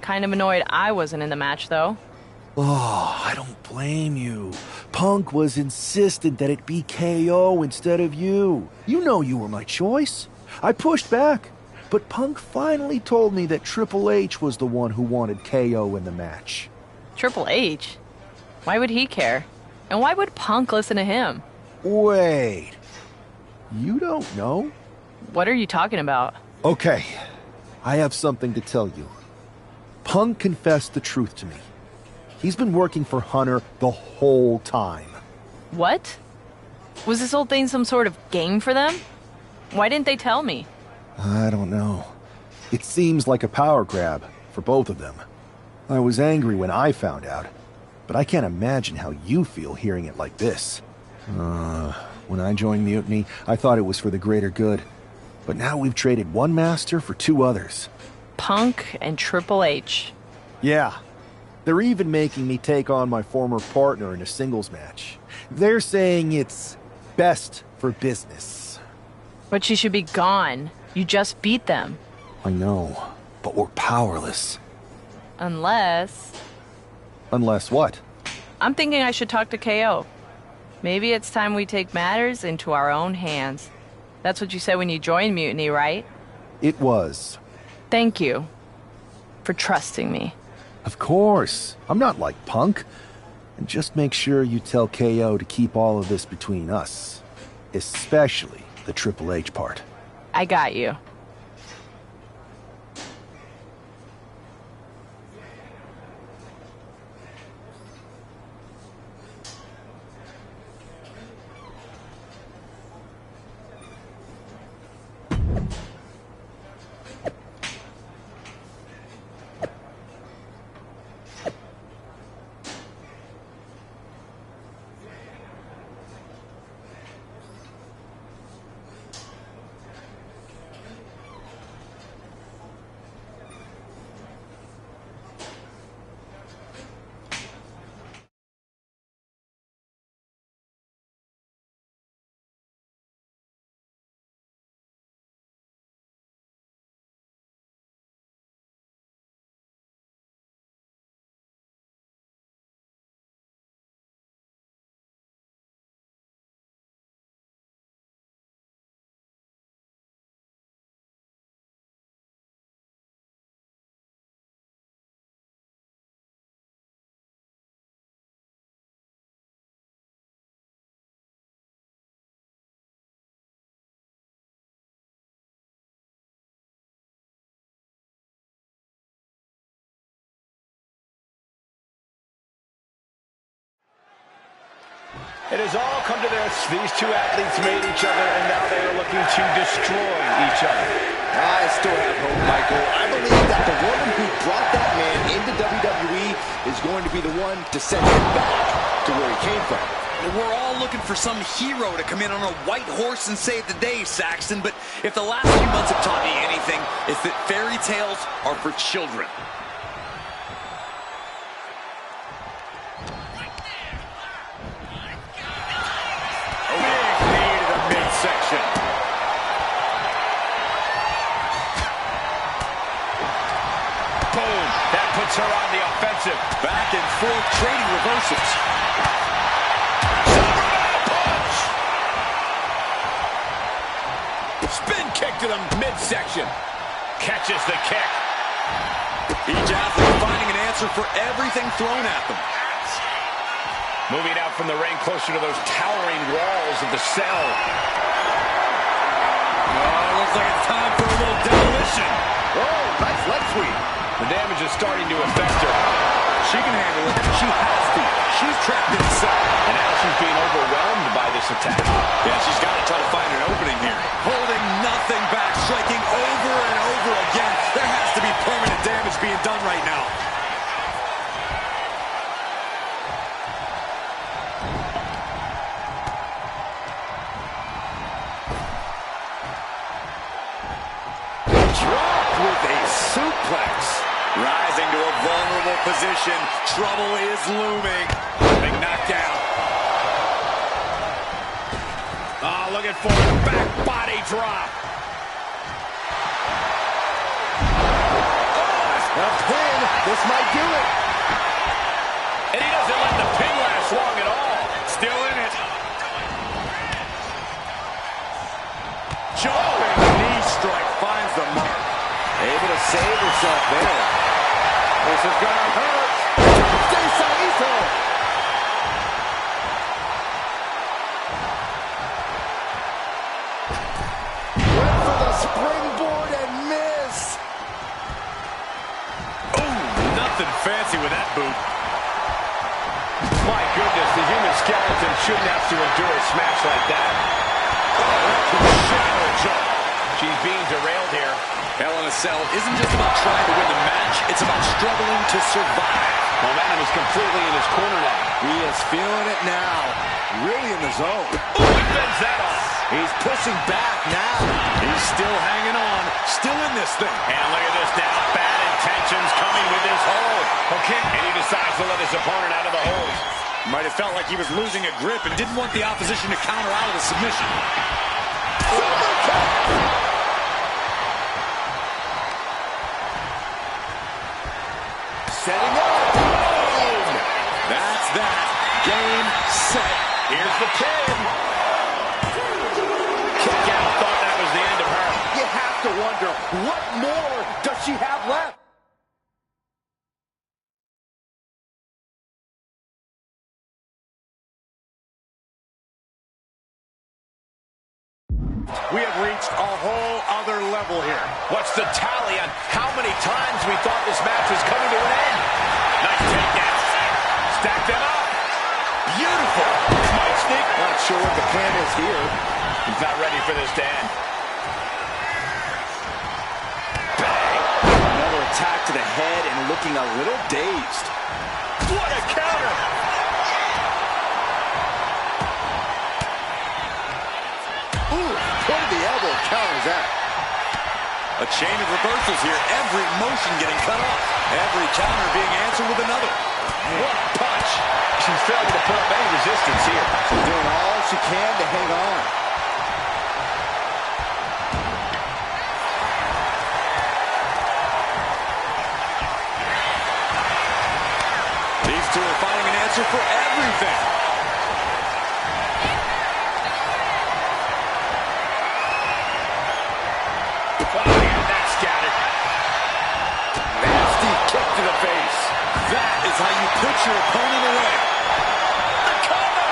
Kind of annoyed I wasn't in the match, though. Oh, I don't blame you. Punk was insistent that it be KO instead of you. You know you were my choice. I pushed back, but Punk finally told me that Triple H was the one who wanted KO in the match. Triple H? Why would he care? And why would Punk listen to him? Wait. You don't know? What are you talking about? Okay. I have something to tell you. Punk confessed the truth to me. He's been working for Hunter the whole time. What? Was this whole thing some sort of game for them? Why didn't they tell me? I don't know. It seems like a power grab for both of them. I was angry when I found out, but I can't imagine how you feel hearing it like this. When I joined Mutiny, I thought it was for the greater good. But now we've traded one master for two others. Punk and Triple H. Yeah. They're even making me take on my former partner in a singles match. They're saying it's best for business. But she should be gone. You just beat them. I know, but we're powerless. Unless... Unless what? I'm thinking I should talk to KO. Maybe it's time we take matters into our own hands. That's what you said when you joined Mutiny, right? It was. Thank you for trusting me. Of course. I'm not like Punk. And just make sure you tell KO to keep all of this between us. Especially the Triple H part. I got you. It has all come to this. These two athletes made each other, and now they are looking to destroy each other. I still have hope, Michael. I believe that the woman who brought that man into WWE is going to be the one to send him back to where he came from. We're all looking for some hero to come in on a white horse and save the day, Saxton, but if the last few months have taught me anything, it's that fairy tales are for children. Big knee to the midsection. Boom. That puts her on the offensive. Back and forth, trading reversals. Spin kick to the midsection. Catches the kick. Each athlete finding an answer for everything thrown at them. Moving out from the ring closer to those towering walls of the cell. Oh, looks like it's time for a little demolition. Oh, nice leg sweep. The damage is starting to affect her. She can handle it. She has to. She's trapped inside. And now she's being overwhelmed by this attack. Yeah, she's got to try to find an opening here. Holding nothing back, striking over and over again. There has to be permanent damage being done right now. Dropped with a suplex. Rising to a vulnerable position. Trouble is looming. Big knockdown. Oh, looking for a back body drop. A pin. This might do it. And he doesn't let the pin last long at all. Still in it. Jumping knee strike finds the mark. Able to save herself there. This is gonna hurt. Went for the springboard and missed. Ooh, nothing fancy with that boot. My goodness, the human skeleton shouldn't have to endure a smash like that. Shadow jump. She's being derailed here. Hell in a Cell isn't just about trying to win the match, it's about struggling to survive. Momentum is completely in his corner now. He is feeling it now. Really in the zone. Ooh, he bends that off. He's pushing back now. He's still hanging on, still in this thing. And look at this now. Bad intentions coming with this hold. Okay. And he decides to let his opponent out of the hold. Might have felt like he was losing a grip and didn't want the opposition to counter out of the submission. Setting up. Boom! That's that. Game, set. Here's the pin. Kick out. Thought that was the end of her. You have to wonder, what more does she have left? We have reached a whole other level here. What's the tally on how many times we thought this match was coming to an end? Nice takedown. Stack them up. Beautiful. Might sneak. Not sure what the plan is here. He's not ready for this to end. Bang. Another attack to the head and looking a little dazed. What a counter. Ooh, point of the elbow counters that. A chain of reversals here. Every motion getting cut off. Every counter being answered with another. What a punch. She's failing to put up any resistance here. She's doing all she can to hang on. These two are finding an answer for everything. Nasty kick to the face. That is how you put your opponent away. The cover!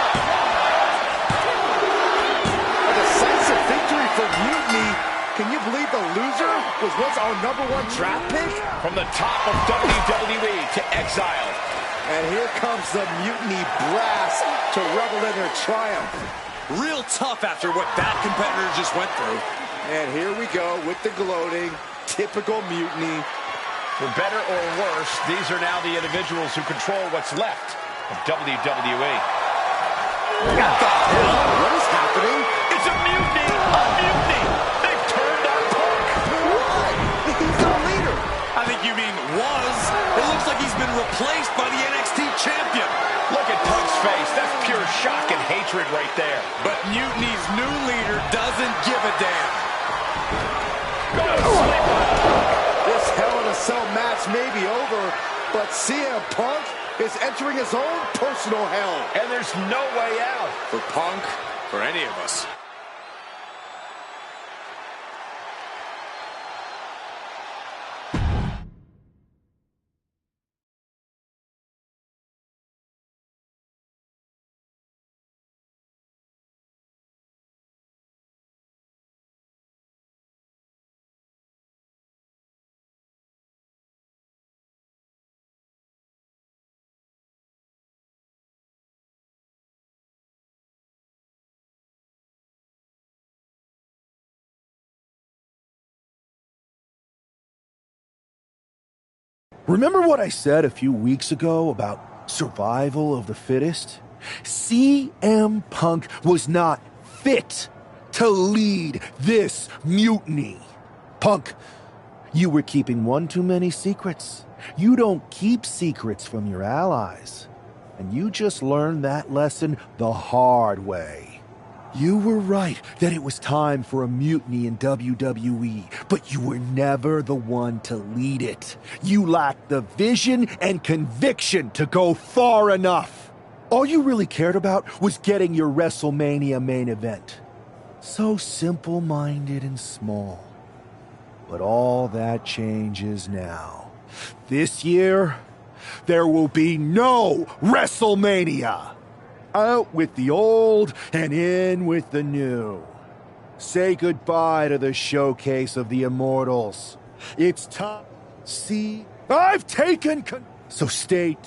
A decisive victory for Mutiny. Can you believe the loser was once our #1 draft pick? From the top of WWE to Exile. And here comes the Mutiny brass to revel in their triumph. Real tough after what that competitor just went through. And here we go with the gloating. Typical Mutiny. For better or worse, these are now the individuals who control what's left of WWE. What is happening? It's a mutiny! A mutiny! They've turned on Punk! Why? He's our leader. I think you mean was. It looks like he's been replaced by the NXT champion. Look at Punk's face. That's pure shock and hatred right there. But Mutiny's new leader doesn't give a damn. This Hell in a Cell match may be over, but CM Punk is entering his own personal hell. And there's no way out. For Punk, for any of us. Remember what I said a few weeks ago about survival of the fittest? CM Punk was not fit to lead this mutiny. Punk, you were keeping one too many secrets. You don't keep secrets from your allies. And you just learned that lesson the hard way. You were right that it was time for a mutiny in WWE, but you were never the one to lead it. You lacked the vision and conviction to go far enough. All you really cared about was getting your WrestleMania main event. So simple-minded and small. But all that changes now. This year, there will be no WrestleMania! Out with the old and in with the new. Say goodbye to the showcase of the immortals. It's time. See, I've taken so state.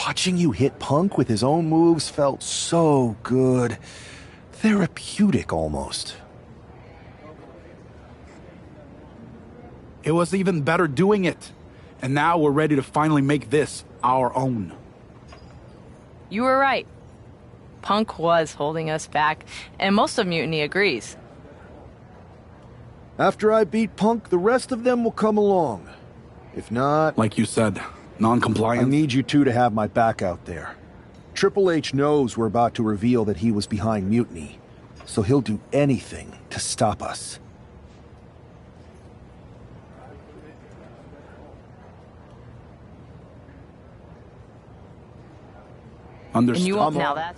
Watching you hit Punk with his own moves felt so good. Therapeutic, almost. It was even better doing it. And now we're ready to finally make this our own. You were right. Punk was holding us back, and most of Mutiny agrees. After I beat Punk, the rest of them will come along. If not... Like you said, non-compliant. I need you two to have my back out there. Triple H knows we're about to reveal that he was behind Mutiny, so he'll do anything to stop us. Understood. And you won't now that.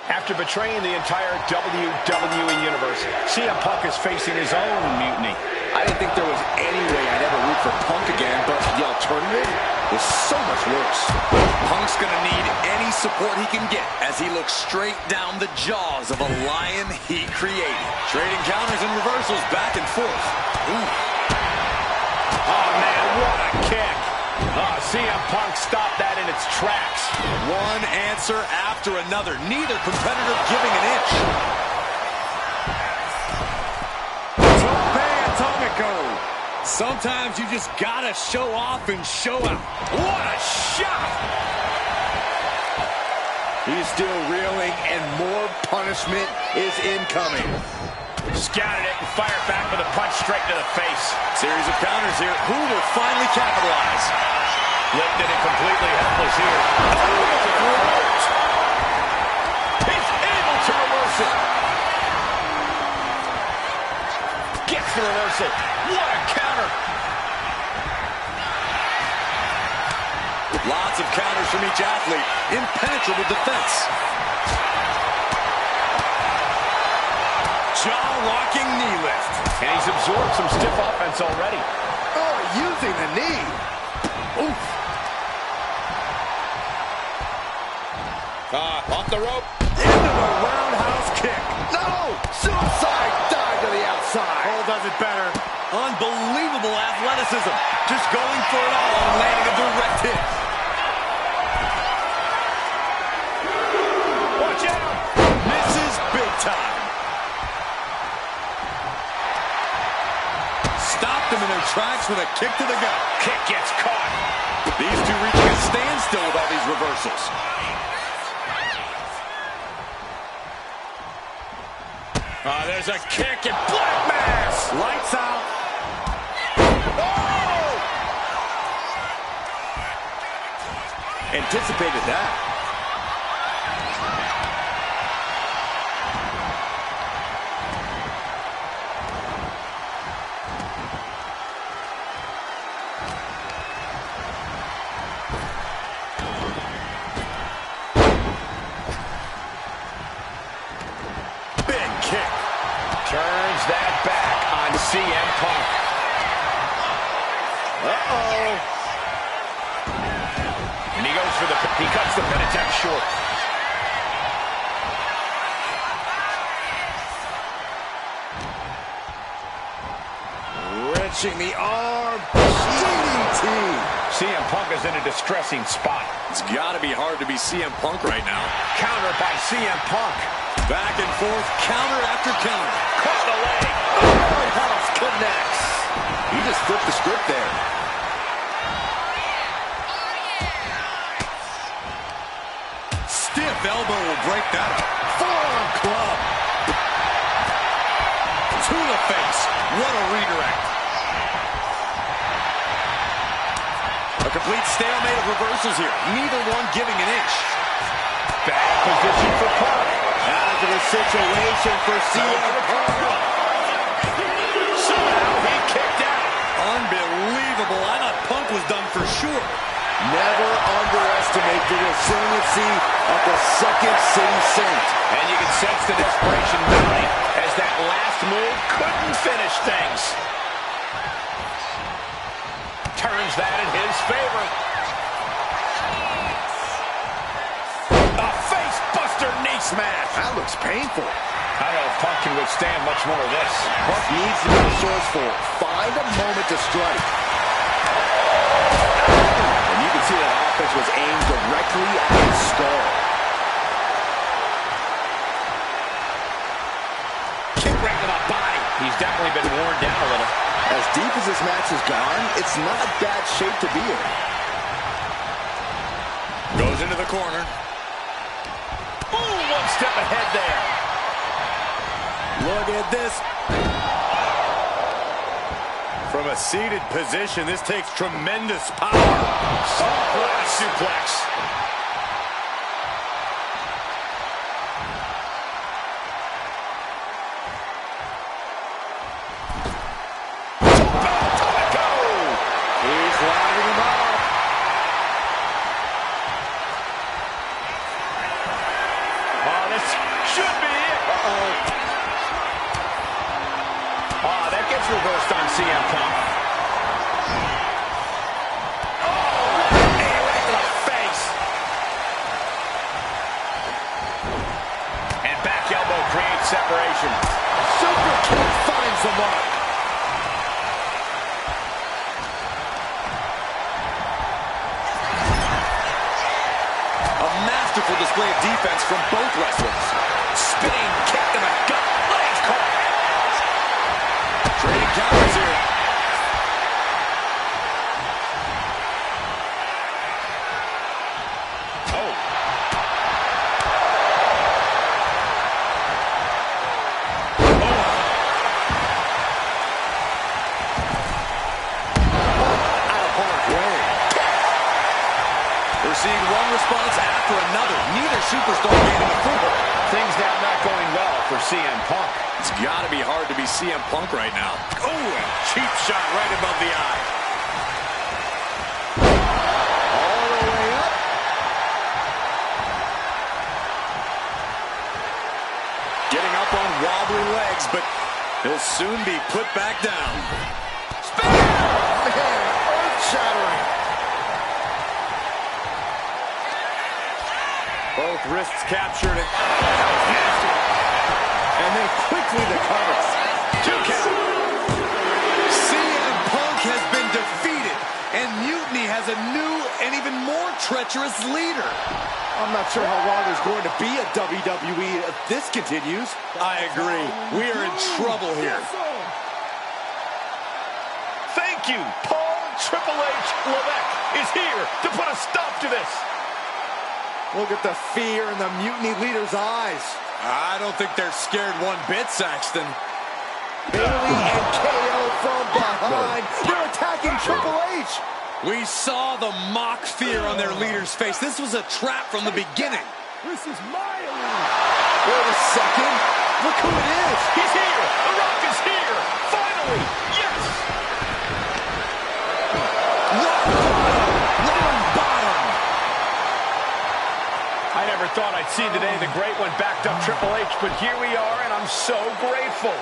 After betraying the entire WWE Universe, CM Punk is facing his own mutiny. I didn't think there was any way I'd ever root for Punk again, but the alternative is so much worse. Punk's gonna need any support he can get as he looks straight down the jaws of a lion he created. Trading counters and reversals back and forth. Ooh. Oh, man, what a kick. Oh, CM Punk stopped that in its tracks. One answer after another. Neither competitor giving an inch. Tope Atomico. Sometimes you just gotta show off and show out. What a shot! He's still reeling, and more punishment is incoming. Scouted it and fired back with a punch straight to the face. Series of counters here. Who will finally capitalize? Lifted and completely helpless here. He's able to reverse it. Gets the reversal. What a counter. Lots of counters from each athlete. Impenetrable defense. Jaw-rocking knee lift. And he's absorbed some stiff offense already. Oh, using the knee. Oof. Off the rope. Into the roundhouse kick. No! Suicide dive to the outside. Cole does it better. Unbelievable athleticism. Just going for it all and landing a direct hit. Watch out! Misses big time. Stopped them in their tracks with a kick to the gut. Kick gets caught. These two reaching a standstill with all these reversals. There's a kick and black mass. Lights out. Oh! Anticipated that. Turns that back on CM Punk. Uh-oh. And he goes for he cuts the pin attempt short. Wrenching the arm. DDT. CM Punk is in a distressing spot. It's got to be hard to be CM Punk right now. Counter by CM Punk. Back and forth, counter after counter. Caught the leg. Roundhouse connects. He just flipped the script there. Stiff elbow will break that up. Forearm club. To the face. What a redirect. A complete stalemate of reversals here. Neither one giving an inch. Bad position for Punk. Out of the situation for CM Punk. Somehow he kicked out. Unbelievable. I thought Punk was done for sure. Never underestimate the resiliency of the Second City Saint. And you can sense the desperation building as that last move couldn't finish things. Turns that in his favor. A face buster knee smash. That looks painful. I don't know if Punk can withstand much more of this. Punk needs to be resourceful. Find a moment to strike. And you can see that offense was aimed directly at his skull. Kick right to the body. He's definitely been worn down a little. As deep as this match has gone, it's not bad shape to be in. Goes into the corner. Ooh, one step ahead there. Look at this. From a seated position, this takes tremendous power. Suplex. He's lining him up. Oh, this should be it. Oh, that gets reversed on CM Punk. Oh, knee right to the face. And back elbow creates separation. Super kick finds the mark. A masterful display of defense from both wrestlers. Spinning kick to the gut. Legs caught. Trading counters here. Oh. Out of harm's way. We're seeing one response after another. Neither superstar gaining a foothold. Things now not going well for CM Punk. It's got to be hard to be CM Punk right now. Oh, a cheap shot right above the eye. All the way up. Getting up on wobbly legs, but he'll soon be put back down. Man, earth-shattering. Both wrists captured. That was nasty. And then quickly the covers. 2 count. CM Punk has been defeated, and Mutiny has a new and even more treacherous leader. I'm not sure how long there's going to be a WWE if this continues. I agree. We are in trouble here. Thank you. Paul Triple H Levesque is here to put a stop to this. Look at the fear in the Mutiny leader's eyes. I don't think they're scared one bit, Saxton. Bailey and KO from behind. They're attacking Triple H. We saw the mock fear on their leader's face. This was a trap from the beginning. This is Myrise. Wait a second. Look who it is. He's here. The Rock is here. Finally. Yes. Rock bottom. I never thought I'd see the day the Great One backed up Triple H, but here we are, and I'm so grateful.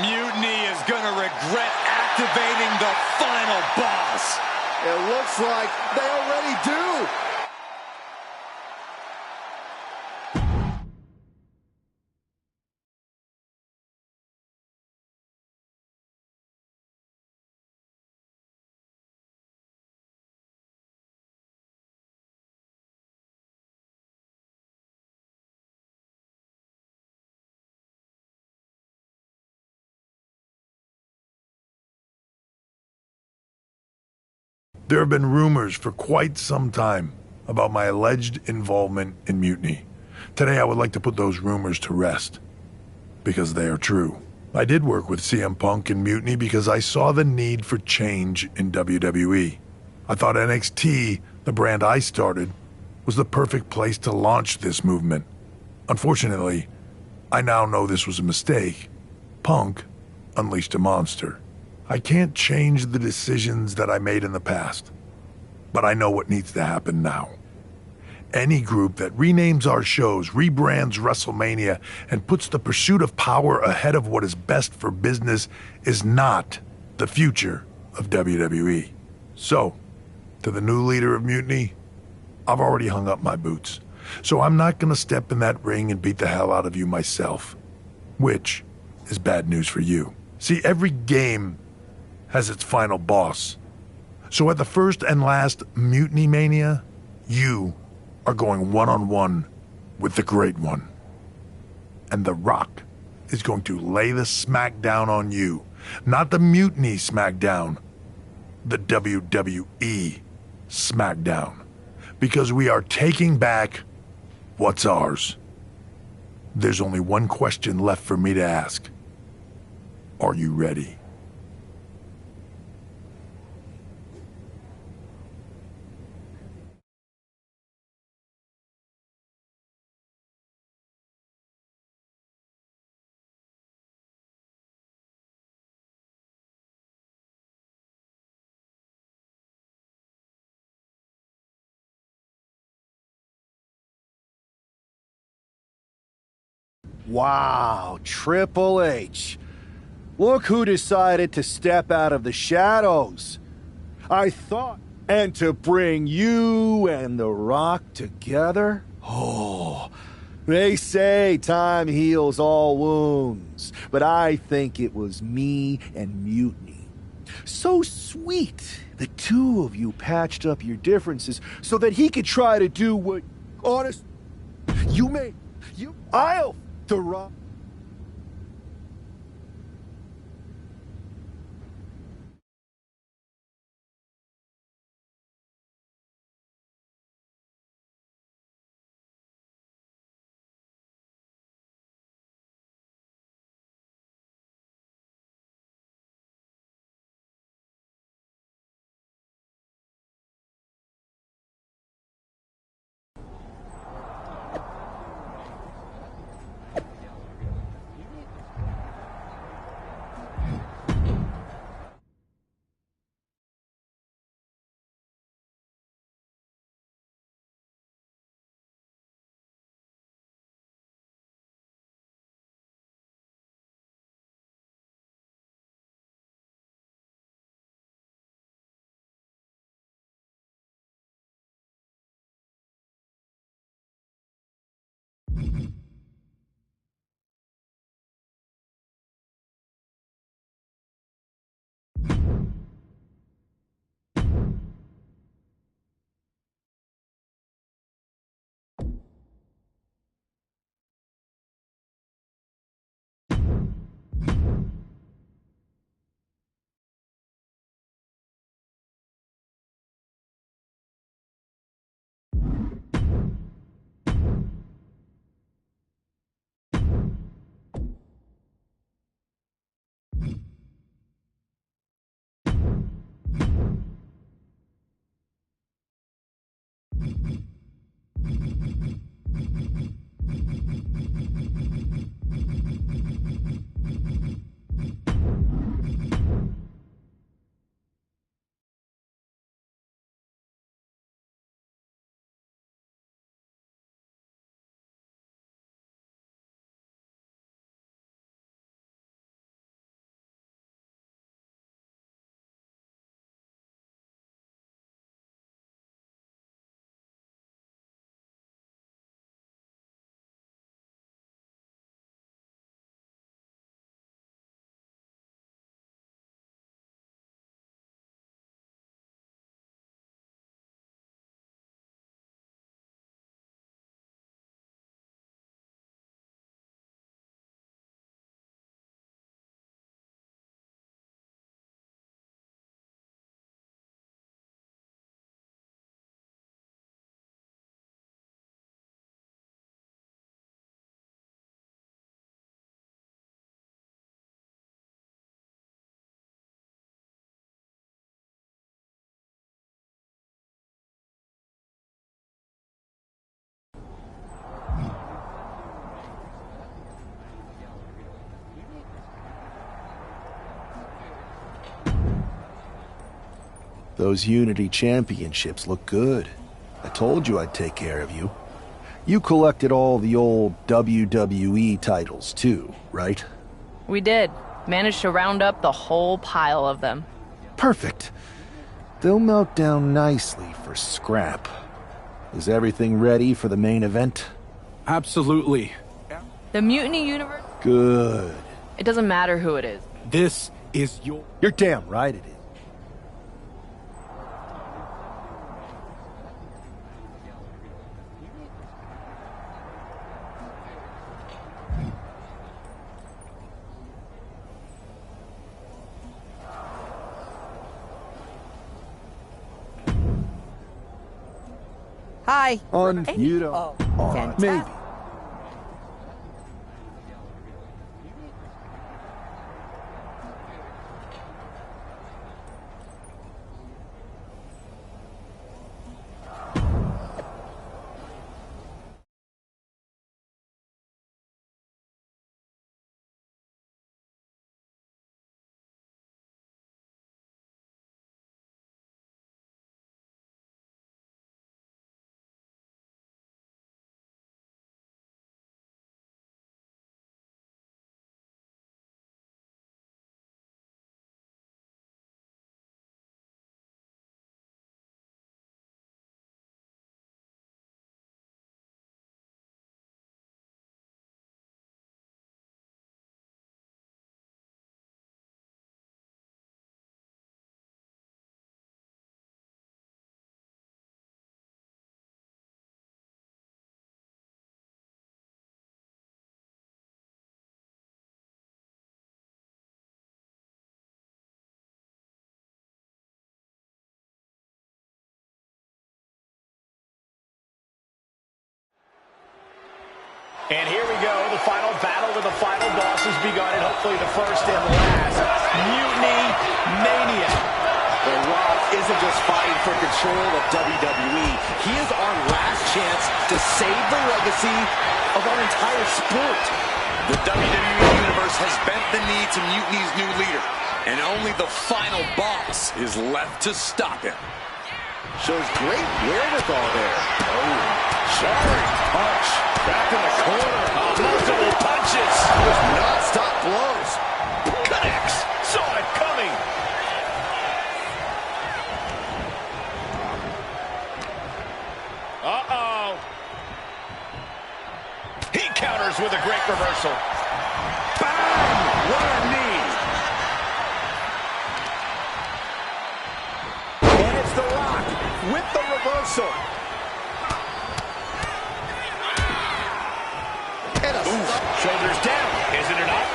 Mutiny is going to regret activating the final boss. It looks like they already do. There have been rumors for quite some time about my alleged involvement in mutiny. Today I would like to put those rumors to rest, because they are true. I did work with CM Punk in Mutiny because I saw the need for change in WWE. I thought NXT, the brand I started, was the perfect place to launch this movement. Unfortunately, I now know this was a mistake. Punk unleashed a monster. I can't change the decisions that I made in the past, but I know what needs to happen now. Any group that renames our shows, rebrands WrestleMania, and puts the pursuit of power ahead of what is best for business is not the future of WWE. So, to the new leader of Mutiny, I've already hung up my boots. So I'm not gonna step in that ring and beat the hell out of you myself. Which is bad news for you. See, every game has its final boss. So at the first and last Mutiny Mania, you are going one-on-one with the Great One. And The Rock is going to lay the smackdown on you. Not the Mutiny smackdown, the WWE smackdown. Because we are taking back what's ours. There's only one question left for me to ask. Are you ready? Wow, Triple H. Look who decided to step out of the shadows. I thought, and to bring you and The Rock together? Oh, they say time heals all wounds, but I think it was me and Mutiny. So sweet, the two of you patched up your differences so that he could try to do what, honest, I'll The Rock. Those Unity Championships look good. I told you I'd take care of you. You collected all the old WWE titles too, right? We did. Managed to round up the whole pile of them. Perfect. They'll melt down nicely for scrap. Is everything ready for the main event? Absolutely. The Mutiny Universe? Good. It doesn't matter who it is. This is your... You're damn right it is. Hi. You don't. Oh, All right, fantastic. maybe. And here we go, the final battle with the final boss has begun, and hopefully the first and last. Mutiny Mania. The Rock isn't just fighting for control of WWE. He is our last chance to save the legacy of our entire sport. The WWE Universe has bent the knee to Mutiny's new leader, and only the final boss is left to stop him. Shows great wherewithal there. Oh, jarring punch. Back in the corner. Multiple punches. There's non-stop blows. Connects. Saw it coming. Uh-oh. He counters with a great reversal. Bang! What a knee. And it's The Rock with the reversal. Shoulders down. Isn't it up?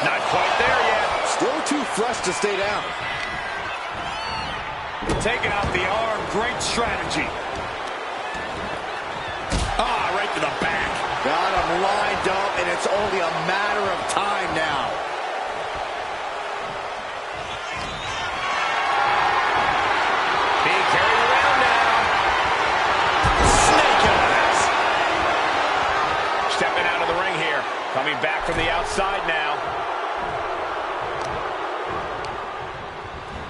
Not quite there yet. Still too fresh to stay down. Taking out the arm. Great strategy. Ah, right to the back. Got him lined up, and it's only a matter of time now. Being carried around now. Snake eyes. Stepping out of the ring here. Coming back from the outside now.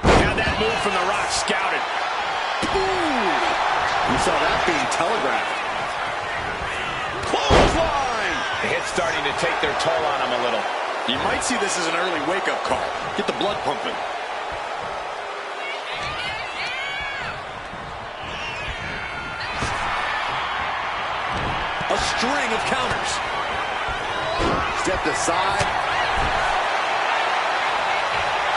Now that move from The Rock scouted. Ooh. You saw that being telegraphed. The hit's starting to take their toll on him a little. You might see this as an early wake-up call. Get the blood pumping. A string of counters. Stepped aside.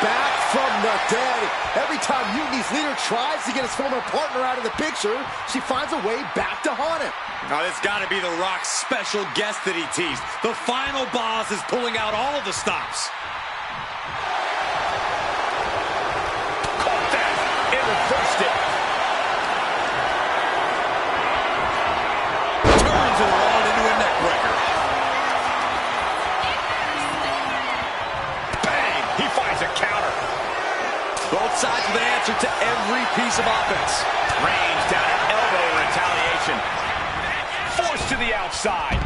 Back from the dead. Every time Mutiny's leader tries to get his former partner out of the picture, she finds a way back to haunt him. Now, this got to be The Rock's special guest that he teased. The final boss is pulling out all of the stops. Caught that. It reversed it. Turns it around into a neckbreaker. Bang! He finds a counter. Both sides with an answer to every piece of offense. Range down an elbow retaliation. Forced to the outside.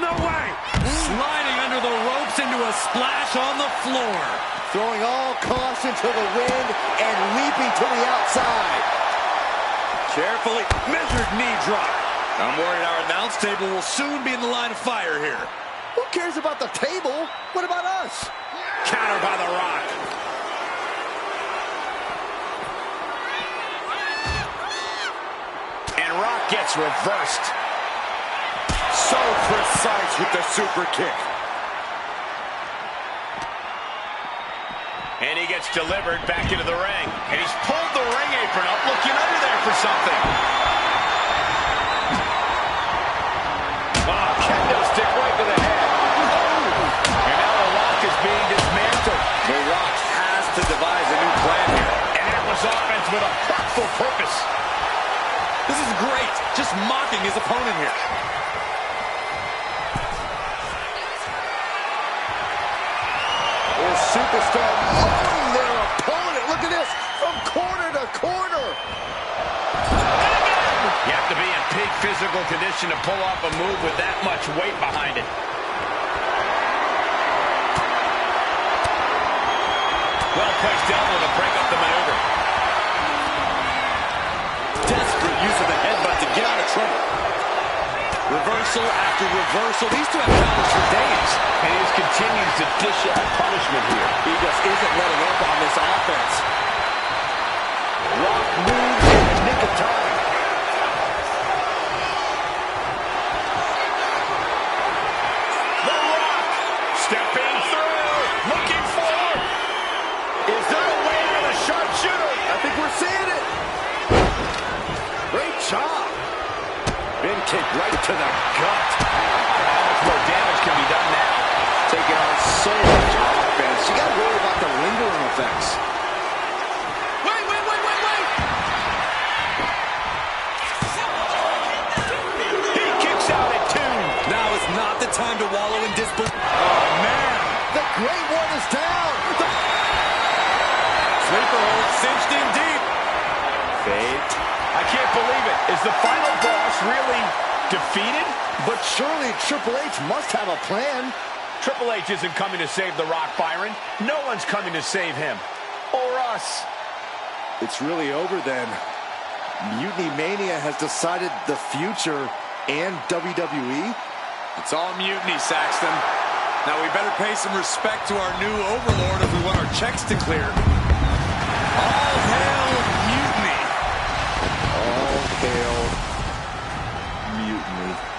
No way! Sliding under the ropes into a splash on the floor. Throwing all caution to the wind and leaping to the outside. Carefully measured knee drop. I'm worried our announce table will soon be in the line of fire here. Who cares about the table? What about us? Counter by The Rock. And Rock gets reversed. So precise with the super kick. And he gets delivered back into the ring. And he's pulled the ring apron up, looking under there for something. Oh, kendo stick right to the head. And now The Rock is being dismantled. The Rock has to devise a new plan here. And that was offense with a hurtful purpose. This is great. Just mocking his opponent here. Superstar owning their opponent. Look at this, from corner to corner. You have to be in peak physical condition to pull off a move with that much weight behind it. Well placed elbow to break up the maneuver. Desperate use of the headbutt to get out of trouble. Reversal after reversal. These two have problems for days. And he continues to dish out punishment here. He just isn't letting up on this offense. Rock moves in the nick of time. The Rock stepping through, looking for. Is there a way to the sharpshooter? I think we're seeing it. Great job. Big kick right to the gut. How much more damage can be done now? Taking on so much offense. You got to worry about the lingering effects. Wait. He kicks out at 2. Now is not the time to wallow in disbelief. Oh, man. The Great One is down. Sleeper hold cinched in deep. Fate. I can't believe it. Is the final boss really defeated? But surely Triple H must have a plan. Triple H isn't coming to save The Rock, Byron. No one's coming to save him. Or us. It's really over then. Mutiny Mania has decided the future and WWE. It's all mutiny, Saxton. Now we better pay some respect to our new overlord if we want our checks to clear. All hail mutiny. All hail mutiny.